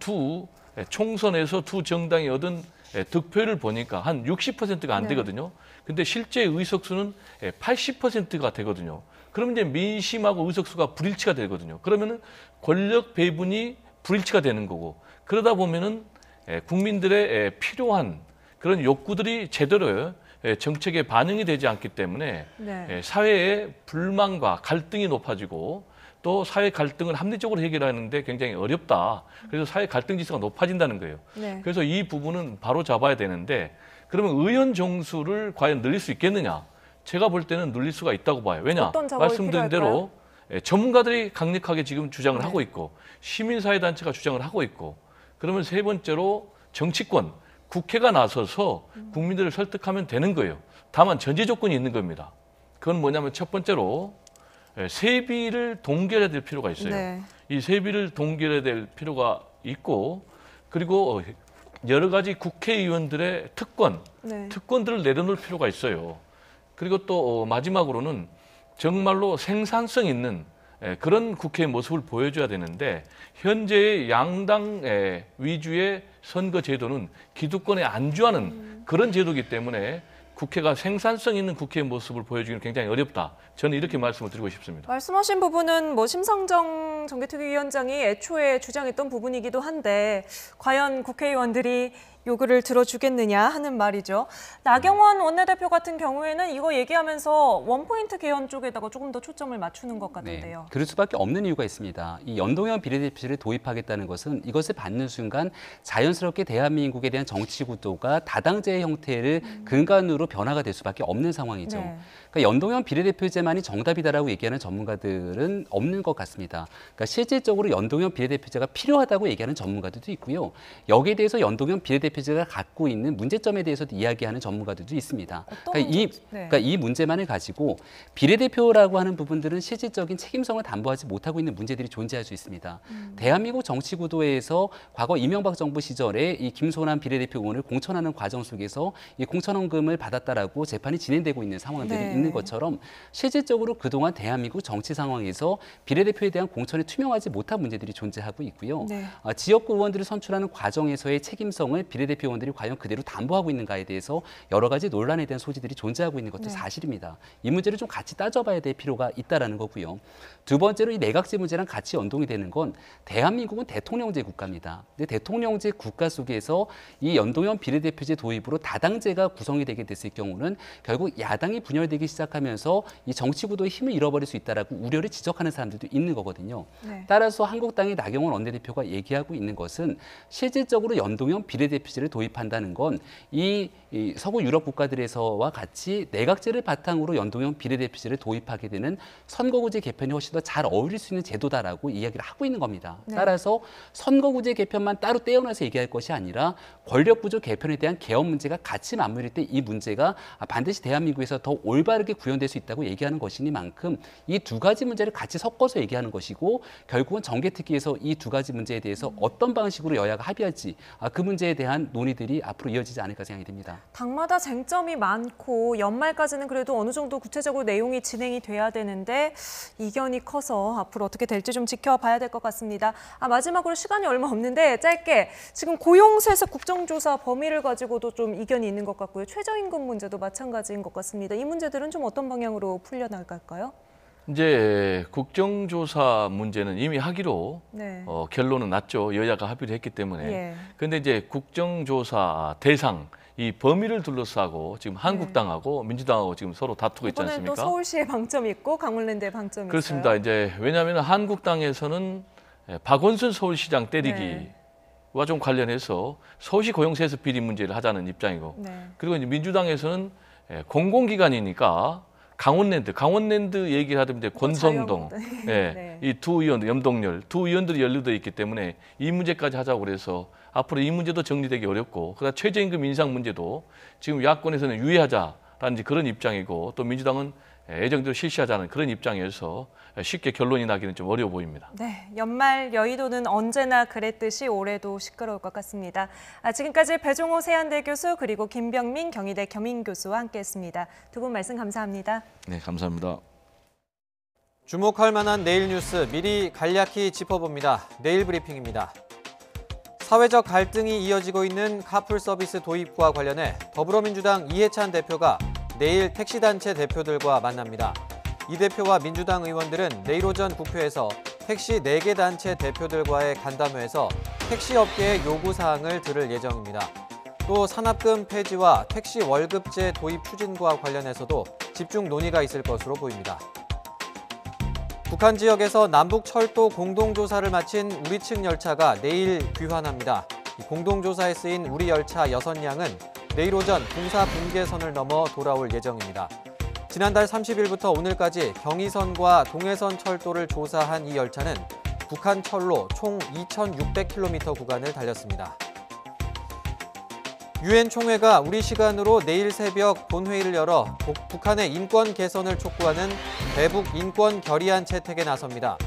총선에서 두 정당이 얻은 득표율을 보니까 한 60%가 안 되거든요. 근데 실제 의석수는 80%가 되거든요. 그러면 이제 민심하고 의석수가 불일치가 되거든요. 그러면은 권력 배분이 불일치가 되는 거고, 그러다 보면은 국민들의 필요한 그런 욕구들이 제대로 정책에 반영이 되지 않기 때문에 사회의 불만과 갈등이 높아지고, 또 사회 갈등을 합리적으로 해결하는데 굉장히 어렵다. 그래서 사회 갈등 지수가 높아진다는 거예요. 그래서 이 부분은 바로 잡아야 되는데, 그러면 의원 정수를 과연 늘릴 수 있겠느냐? 제가 볼 때는 늘릴 수가 있다고 봐요. 왜냐? 말씀드린 대로 전문가들이 강력하게 지금 주장을 하고 있고, 시민사회단체가 주장을 하고 있고, 그러면 세 번째로 정치권, 국회가 나서서 국민들을 설득하면 되는 거예요. 다만 전제 조건이 있는 겁니다. 그건 뭐냐면 첫 번째로 세비를 동결해야 될 필요가 있어요. 네. 이 세비를 동결해야 될 필요가 있고 그리고 여러 가지 국회의원들의 특권들을 내려놓을 필요가 있어요. 그리고 또 마지막으로는 정말로 생산성 있는 그런 국회의 모습을 보여줘야 되는데 현재의 양당 위주의 선거 제도는 기득권에 안주하는 그런 제도이기 때문에 국회가 생산성 있는 국회의 모습을 보여주기는 굉장히 어렵다. 저는 이렇게 말씀을 드리고 싶습니다. 말씀하신 부분은 뭐 심상정 정개특위위원장이 애초에 주장했던 부분이기도 한데 과연 국회의원들이 요구를 들어주겠느냐 하는 말이죠. 나경원 원내대표 같은 경우에는 이거 얘기하면서 원포인트 개헌 쪽에다가 조금 더 초점을 맞추는 것 같은데요. 네, 그럴 수밖에 없는 이유가 있습니다. 이 연동형 비례대표제를 도입하겠다는 것은 이것을 받는 순간 자연스럽게 대한민국에 대한 정치 구도가 다당제의 형태를 근간으로 변화가 될 수밖에 없는 상황이죠. 네. 그러니까 연동형 비례대표제만이 정답이다라고 얘기하는 전문가들은 없는 것 같습니다. 그러니까 실질적으로 연동형 비례대표제가 필요하다고 얘기하는 전문가들도 있고요. 여기에 대해서 연동형 비례대표제가 갖고 있는 문제점에 대해서도 이야기하는 전문가들도 있습니다. 그러니까 이 문제만을 가지고 비례대표라고 하는 부분들은 실질적인 책임성을 담보하지 못하고 있는 문제들이 존재할 수 있습니다. 대한민국 정치 구도에서 과거 이명박 정부 시절에 이 김소남 비례대표 의원을 공천하는 과정 속에서 이 공천원금을 받았다라고 재판이 진행되고 있는 상황들이 있는 것처럼 실질적으로 그동안 대한민국 정치 상황에서 비례대표에 대한 공천이 투명하지 못한 문제들이 존재하고 있고요. 지역구 의원들을 선출하는 과정에서의 책임성을 비례대표 의원들이 과연 그대로 담보하고 있는가에 대해서 여러 가지 논란에 대한 소지들이 존재하고 있는 것도 사실입니다. 이 문제를 좀 같이 따져봐야 될 필요가 있다라는 거고요. 두 번째로 이 내각제 문제랑 같이 연동이 되는 건 대한민국은 대통령제 국가입니다. 근데 대통령제 국가 속에서 이 연동형 비례대표제 도입으로 다당제가 구성이 되게 됐을 경우는 결국 야당이 분열되기 시작하면서 이 정치 구도의 힘을 잃어버릴 수 있다라고 우려를 지적하는 사람들도 있는 거거든요. 따라서 한국당의 나경원 원내대표가 얘기하고 있는 것은 실질적으로 연동형 비례대표제를 도입한다는 건 이 서구 유럽 국가들에서와 같이 내각제를 바탕으로 연동형 비례대표제를 도입하게 되는 선거구제 개편이 훨씬 더 잘 어울릴 수 있는 제도다라고 이야기를 하고 있는 겁니다. 따라서 선거구제 개편만 따로 떼어내서 얘기할 것이 아니라 권력구조 개편에 대한 개헌 문제가 같이 맞물릴 때 이 문제가 반드시 대한민국에서 더 올바르게 구현될 수 있다고 얘기하는 것이니만큼 이 두 가지 문제를 같이 섞어서 얘기하는 것이고 결국은 정개특위에서 이 두 가지 문제에 대해서 어떤 방식으로 여야가 합의할지 그 문제에 대한 논의들이 앞으로 이어지지 않을까 생각이 듭니다. 당마다 쟁점이 많고 연말까지는 그래도 어느 정도 구체적으로 내용이 진행이 돼야 되는데 이견이 커서 앞으로 어떻게 될지 좀 지켜봐야 될 것 같습니다. 마지막으로 시간이 얼마 없는데 짧게 지금 고용세습 국정조사 범위를 가지고도 좀 이견이 있는 것 같고요. 최저임금 문제도 마찬가지인 것 같습니다. 이 문제들은 좀 어떤 방향으로 풀려나갈까요? 이제 국정조사 문제는 이미 하기로 결론은 났죠. 여야가 합의를 했기 때문에. 그런데 이제 국정조사 대상 이 범위를 둘러싸고 지금 한국당하고 민주당하고 지금 서로 다투고 있지 않습니까? 이번엔 또 서울시에 방점이 있고 강원랜드에 방점이 그렇습니다. 있어요. 이제 왜냐하면 한국당에서는 박원순 서울시장 때리기와 좀 관련해서 서울시 고용세습 비리 문제를 하자는 입장이고 그리고 이제 민주당에서는 공공기관이니까 강원랜드 얘기를 하던 이제 권성동, 이 두 의원, 염동열 두 의원들이 연루되어 있기 때문에 이 문제까지 하자고 그래서 앞으로 이 문제도 정리되기 어렵고 그다음 최저임금 인상 문제도 지금 야권에서는 유예하자라는 그런 입장이고 또 민주당은 예정대로 실시하자는 그런 입장이어서 쉽게 결론이 나기는 좀 어려워 보입니다. 네, 연말 여의도는 언제나 그랬듯이 올해도 시끄러울 것 같습니다. 지금까지 배종호 세한대 교수 그리고 김병민 경희대 겸임교수와 함께했습니다. 두 분 말씀 감사합니다. 네, 감사합니다. 주목할 만한 내일 뉴스 미리 간략히 짚어봅니다. 내일 브리핑입니다. 사회적 갈등이 이어지고 있는 카풀 서비스 도입과 관련해 더불어민주당 이해찬 대표가 내일 택시단체 대표들과 만납니다. 이 대표와 민주당 의원들은 내일 오전 국회에서 택시 4개 단체 대표들과의 간담회에서 택시업계의 요구사항을 들을 예정입니다. 또 산업금 폐지와 택시 월급제 도입 추진과 관련해서도 집중 논의가 있을 것으로 보입니다. 북한 지역에서 남북철도 공동조사를 마친 우리측 열차가 내일 귀환합니다. 공동조사에 쓰인 우리 열차 6량은 내일 오전 군사 분계선을 넘어 돌아올 예정입니다. 지난달 30일부터 오늘까지 경의선과 동해선 철도를 조사한 이 열차는 북한 철로 총 2,600km 구간을 달렸습니다. 유엔 총회가 우리 시간으로 내일 새벽 본회의를 열어 북한의 인권 개선을 촉구하는 대북 인권 결의안 채택에 나섭니다.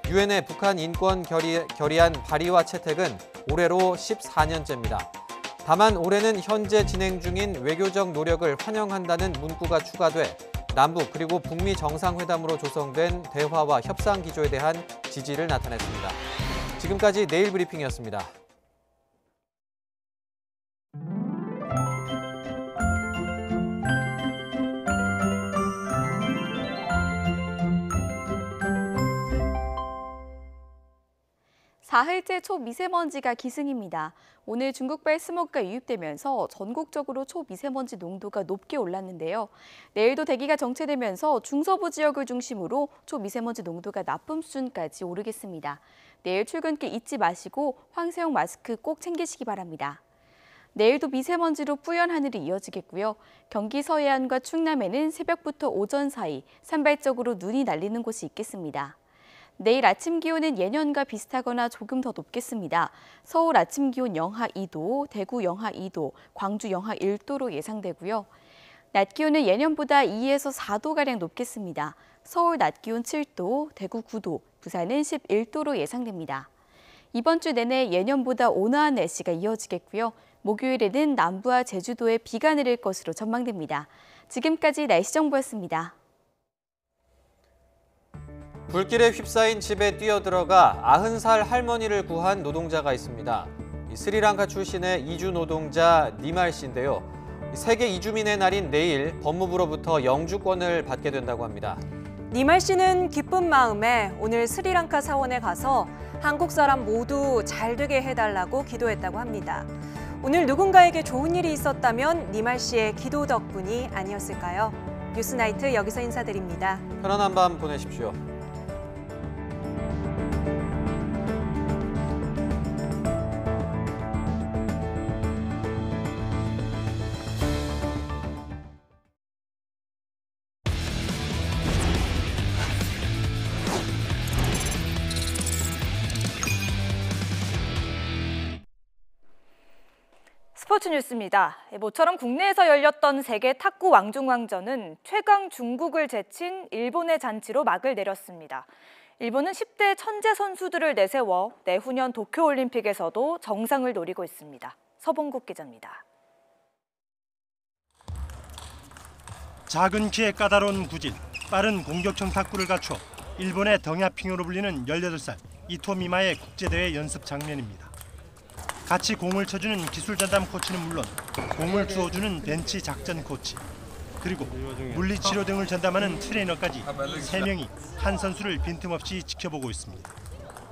유엔의 북한 인권 결의안 발의와 채택은 올해로 14년째입니다. 다만 올해는 현재 진행 중인 외교적 노력을 환영한다는 문구가 추가돼 남북 그리고 북미 정상회담으로 조성된 대화와 협상 기조에 대한 지지를 나타냈습니다. 지금까지 내일 브리핑이었습니다. 사흘째 초미세먼지가 기승입니다. 오늘 중국발 스모그가 유입되면서 전국적으로 초미세먼지 농도가 높게 올랐는데요. 내일도 대기가 정체되면서 중서부 지역을 중심으로 초미세먼지 농도가 나쁨 수준까지 오르겠습니다. 내일 출근길 잊지 마시고 황사용 마스크 꼭 챙기시기 바랍니다. 내일도 미세먼지로 뿌연 하늘이 이어지겠고요. 경기 서해안과 충남에는 새벽부터 오전 사이 산발적으로 눈이 날리는 곳이 있겠습니다. 내일 아침 기온은 예년과 비슷하거나 조금 더 높겠습니다. 서울 아침 기온 영하 2도, 대구 영하 2도, 광주 영하 1도로 예상되고요. 낮 기온은 예년보다 2에서 4도가량 높겠습니다. 서울 낮 기온 7도, 대구 9도, 부산은 11도로 예상됩니다. 이번 주 내내 예년보다 온화한 날씨가 이어지겠고요. 목요일에는 남부와 제주도에 비가 내릴 것으로 전망됩니다. 지금까지 날씨 정보였습니다. 불길에 휩싸인 집에 뛰어들어가 90살 할머니를 구한 노동자가 있습니다. 스리랑카 출신의 이주 노동자 니말 씨인데요. 세계 이주민의 날인 내일 법무부로부터 영주권을 받게 된다고 합니다. 니말 씨는 기쁜 마음에 오늘 스리랑카 사원에 가서 한국 사람 모두 잘 되게 해달라고 기도했다고 합니다. 오늘 누군가에게 좋은 일이 있었다면 니말 씨의 기도 덕분이 아니었을까요? 뉴스나이트 여기서 인사드립니다. 편안한 밤 보내십시오. 스포츠 뉴스입니다. 모처럼 국내에서 열렸던 세계 탁구 왕중왕전은 최강 중국을 제친 일본의 잔치로 막을 내렸습니다. 일본은 10대 천재 선수들을 내세워 내후년 도쿄올림픽에서도 정상을 노리고 있습니다. 서봉국 기자입니다. 작은 키에 까다로운 구질, 빠른 공격형 탁구를 갖춰 일본의 덩야핑으로 불리는 18살 이토 미마의 국제대회 연습 장면입니다. 같이 공을 쳐주는 기술 전담 코치는 물론 공을 주워주는 벤치 작전 코치, 그리고 물리치료 등을 전담하는 트레이너까지 3명이 한 선수를 빈틈없이 지켜보고 있습니다.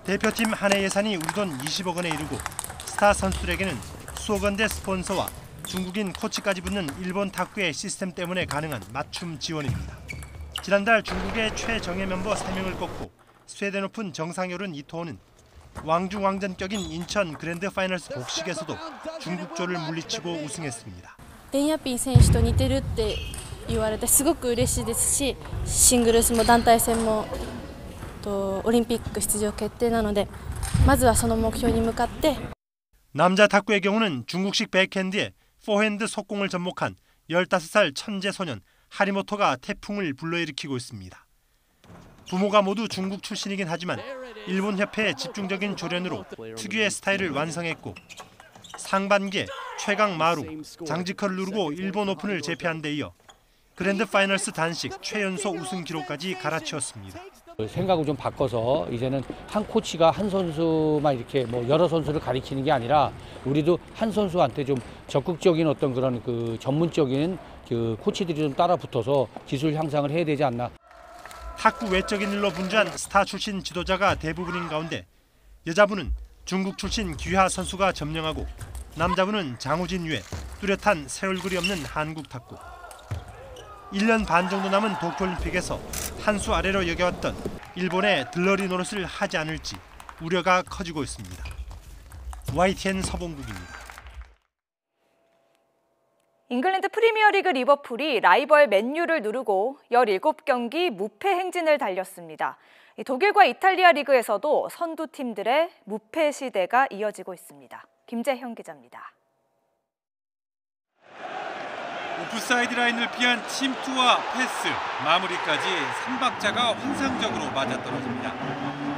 대표팀 한 해 예산이 우리 돈 20억 원에 이르고 스타 선수들에게는 수억 원대 스폰서와 중국인 코치까지 붙는 일본 탁구의 시스템 때문에 가능한 맞춤 지원입니다. 지난달 중국의 최정예 멤버 3명을 꺾고 스웨덴 오픈 정상에 오른 이토호는 왕중왕전격인 인천 그랜드 파이널스 복식에서도 중국조를 물리치고 우승했습니다. デンヤピン選手と似てるって言われてすごく嬉しいですし、シングルスも団体戦もオリンピック出場決定なので、まずはその目標に向かって。 남자 탁구의 경우는 중국식 백핸드에 포핸드 속공을 접목한 15살 천재 소년 하리모토가 태풍을 불러일으키고 있습니다. 부모가 모두 중국 출신이긴 하지만 일본 협회의 집중적인 조련으로 특유의 스타일을 완성했고 상반기에 최강 마루, 장지커를 누르고 일본 오픈을 제패한 데 이어 그랜드 파이널스 단식 최연소 우승 기록까지 갈아치웠습니다. 생각을 좀 바꿔서 이제는 한 코치가 한 선수만 이렇게 뭐 여러 선수를 가리키는 게 아니라 우리도 한 선수한테 좀 적극적인 어떤 그런 그 전문적인 그 코치들이 좀 따라 붙어서 기술 향상을 해야 되지 않나. 탁구 외적인 일로 분주한 스타 출신 지도자가 대부분인 가운데 여자부는 중국 출신 귀하 선수가 점령하고 남자부는 장우진 외 뚜렷한 새 얼굴이 없는 한국 탁구. 1년 반 정도 남은 도쿄올림픽에서 한 수 아래로 여겨왔던 일본의 들러리 노릇을 하지 않을지 우려가 커지고 있습니다. YTN 서봉국입니다. 잉글랜드 프리미어리그 리버풀이 라이벌 맨유를 누르고 17경기 무패 행진을 달렸습니다. 독일과 이탈리아 리그에서도 선두 팀들의 무패 시대가 이어지고 있습니다. 김재형 기자입니다. 오프사이드 라인을 피한 침투와 패스, 마무리까지 3박자가 환상적으로 맞아떨어집니다.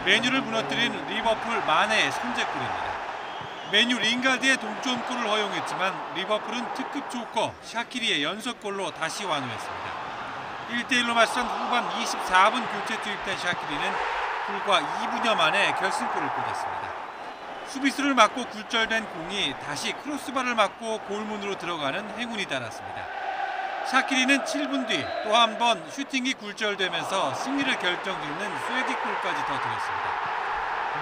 맨유를 무너뜨린 리버풀 마네의 선제골입니다. 맨유 링가드의 동점골을 허용했지만 리버풀은 특급 조커 샤키리의 연속골로 다시 완호했습니다. 1대1로 맞선 후반 24분 교체 투입된 샤키리는 불과 2분여 만에 결승골을 꽂았습니다. 수비수를 맞고 굴절된 공이 다시 크로스바를 맞고 골문으로 들어가는 행운이 달았습니다. 샤키리는 7분 뒤 또 한 번 슈팅이 굴절되면서 승리를 결정짓는 쐐기골까지 터뜨렸습니다.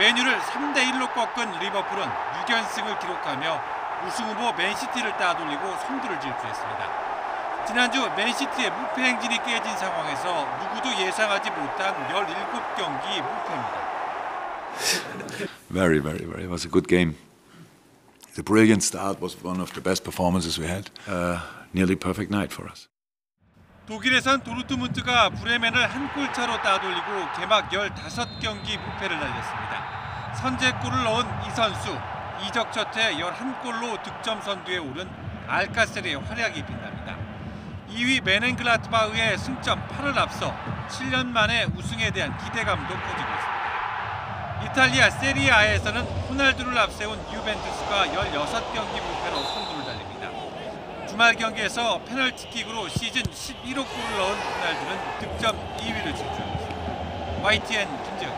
맨유를 3대1로 꺾은 리버풀은 6연승을 기록하며 우승 후보 맨시티를 따돌리고 선두를 질주했습니다. 지난주 맨시티의 무패 행진이 깨진 상황에서 누구도 예상하지 못한 17경기 무패입니다. Very. It was a good game. The brilliant start was one of the best performances we had. Nearly perfect night for us. 독일에선 도르트문트가 브레멘을 한 골 차로 따돌리고 개막 15경기 무패를 달렸습니다. 선제골을 넣은 이 선수, 이적 첫해 11골로 득점 선두에 오른 알카셀의 활약이 빛납니다. 2위 메넨글라트바흐의 승점 8을 앞서 7년 만에 우승에 대한 기대감도 커지고 있습니다. 이탈리아 세리아에서는 호날두를 앞세운 유벤투스가 16경기 무패로 선두를 달립니다. 주말 경기에서 페널티킥으로 시즌 11호 골을 넣은 호날두는 득점 2위를 질주했습니다. YTN 김재훈.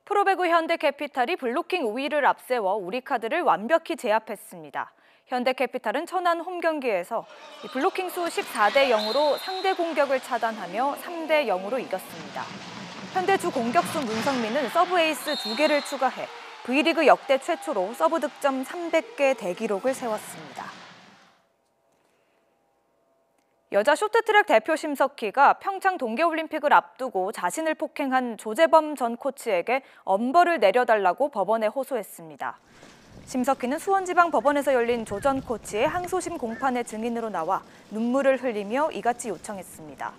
프로배구 현대캐피탈이 블로킹 우위를 앞세워 우리카드를 완벽히 제압했습니다. 현대캐피탈은 천안 홈경기에서 블로킹 수 14대 0으로 상대 공격을 차단하며 3대 0으로 이겼습니다. 현대 주 공격수 문성민은 서브 에이스 2개를 추가해 V리그 역대 최초로 서브 득점 300개 대기록을 세웠습니다. 여자 쇼트트랙 대표 심석희가 평창 동계올림픽을 앞두고 자신을 폭행한 조재범 전 코치에게 엄벌을 내려달라고 법원에 호소했습니다. 심석희는 수원지방법원에서 열린 조 전 코치의 항소심 공판의 증인으로 나와 눈물을 흘리며 이같이 요청했습니다.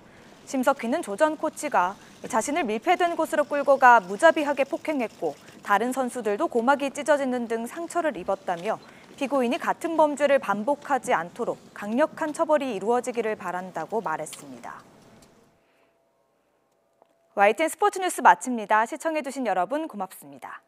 심석희는 조 전 코치가 자신을 밀폐된 곳으로 끌고 가 무자비하게 폭행했고 다른 선수들도 고막이 찢어지는 등 상처를 입었다며 피고인이 같은 범죄를 반복하지 않도록 강력한 처벌이 이루어지기를 바란다고 말했습니다. YTN 스포츠 뉴스 마칩니다. 시청해주신 여러분 고맙습니다.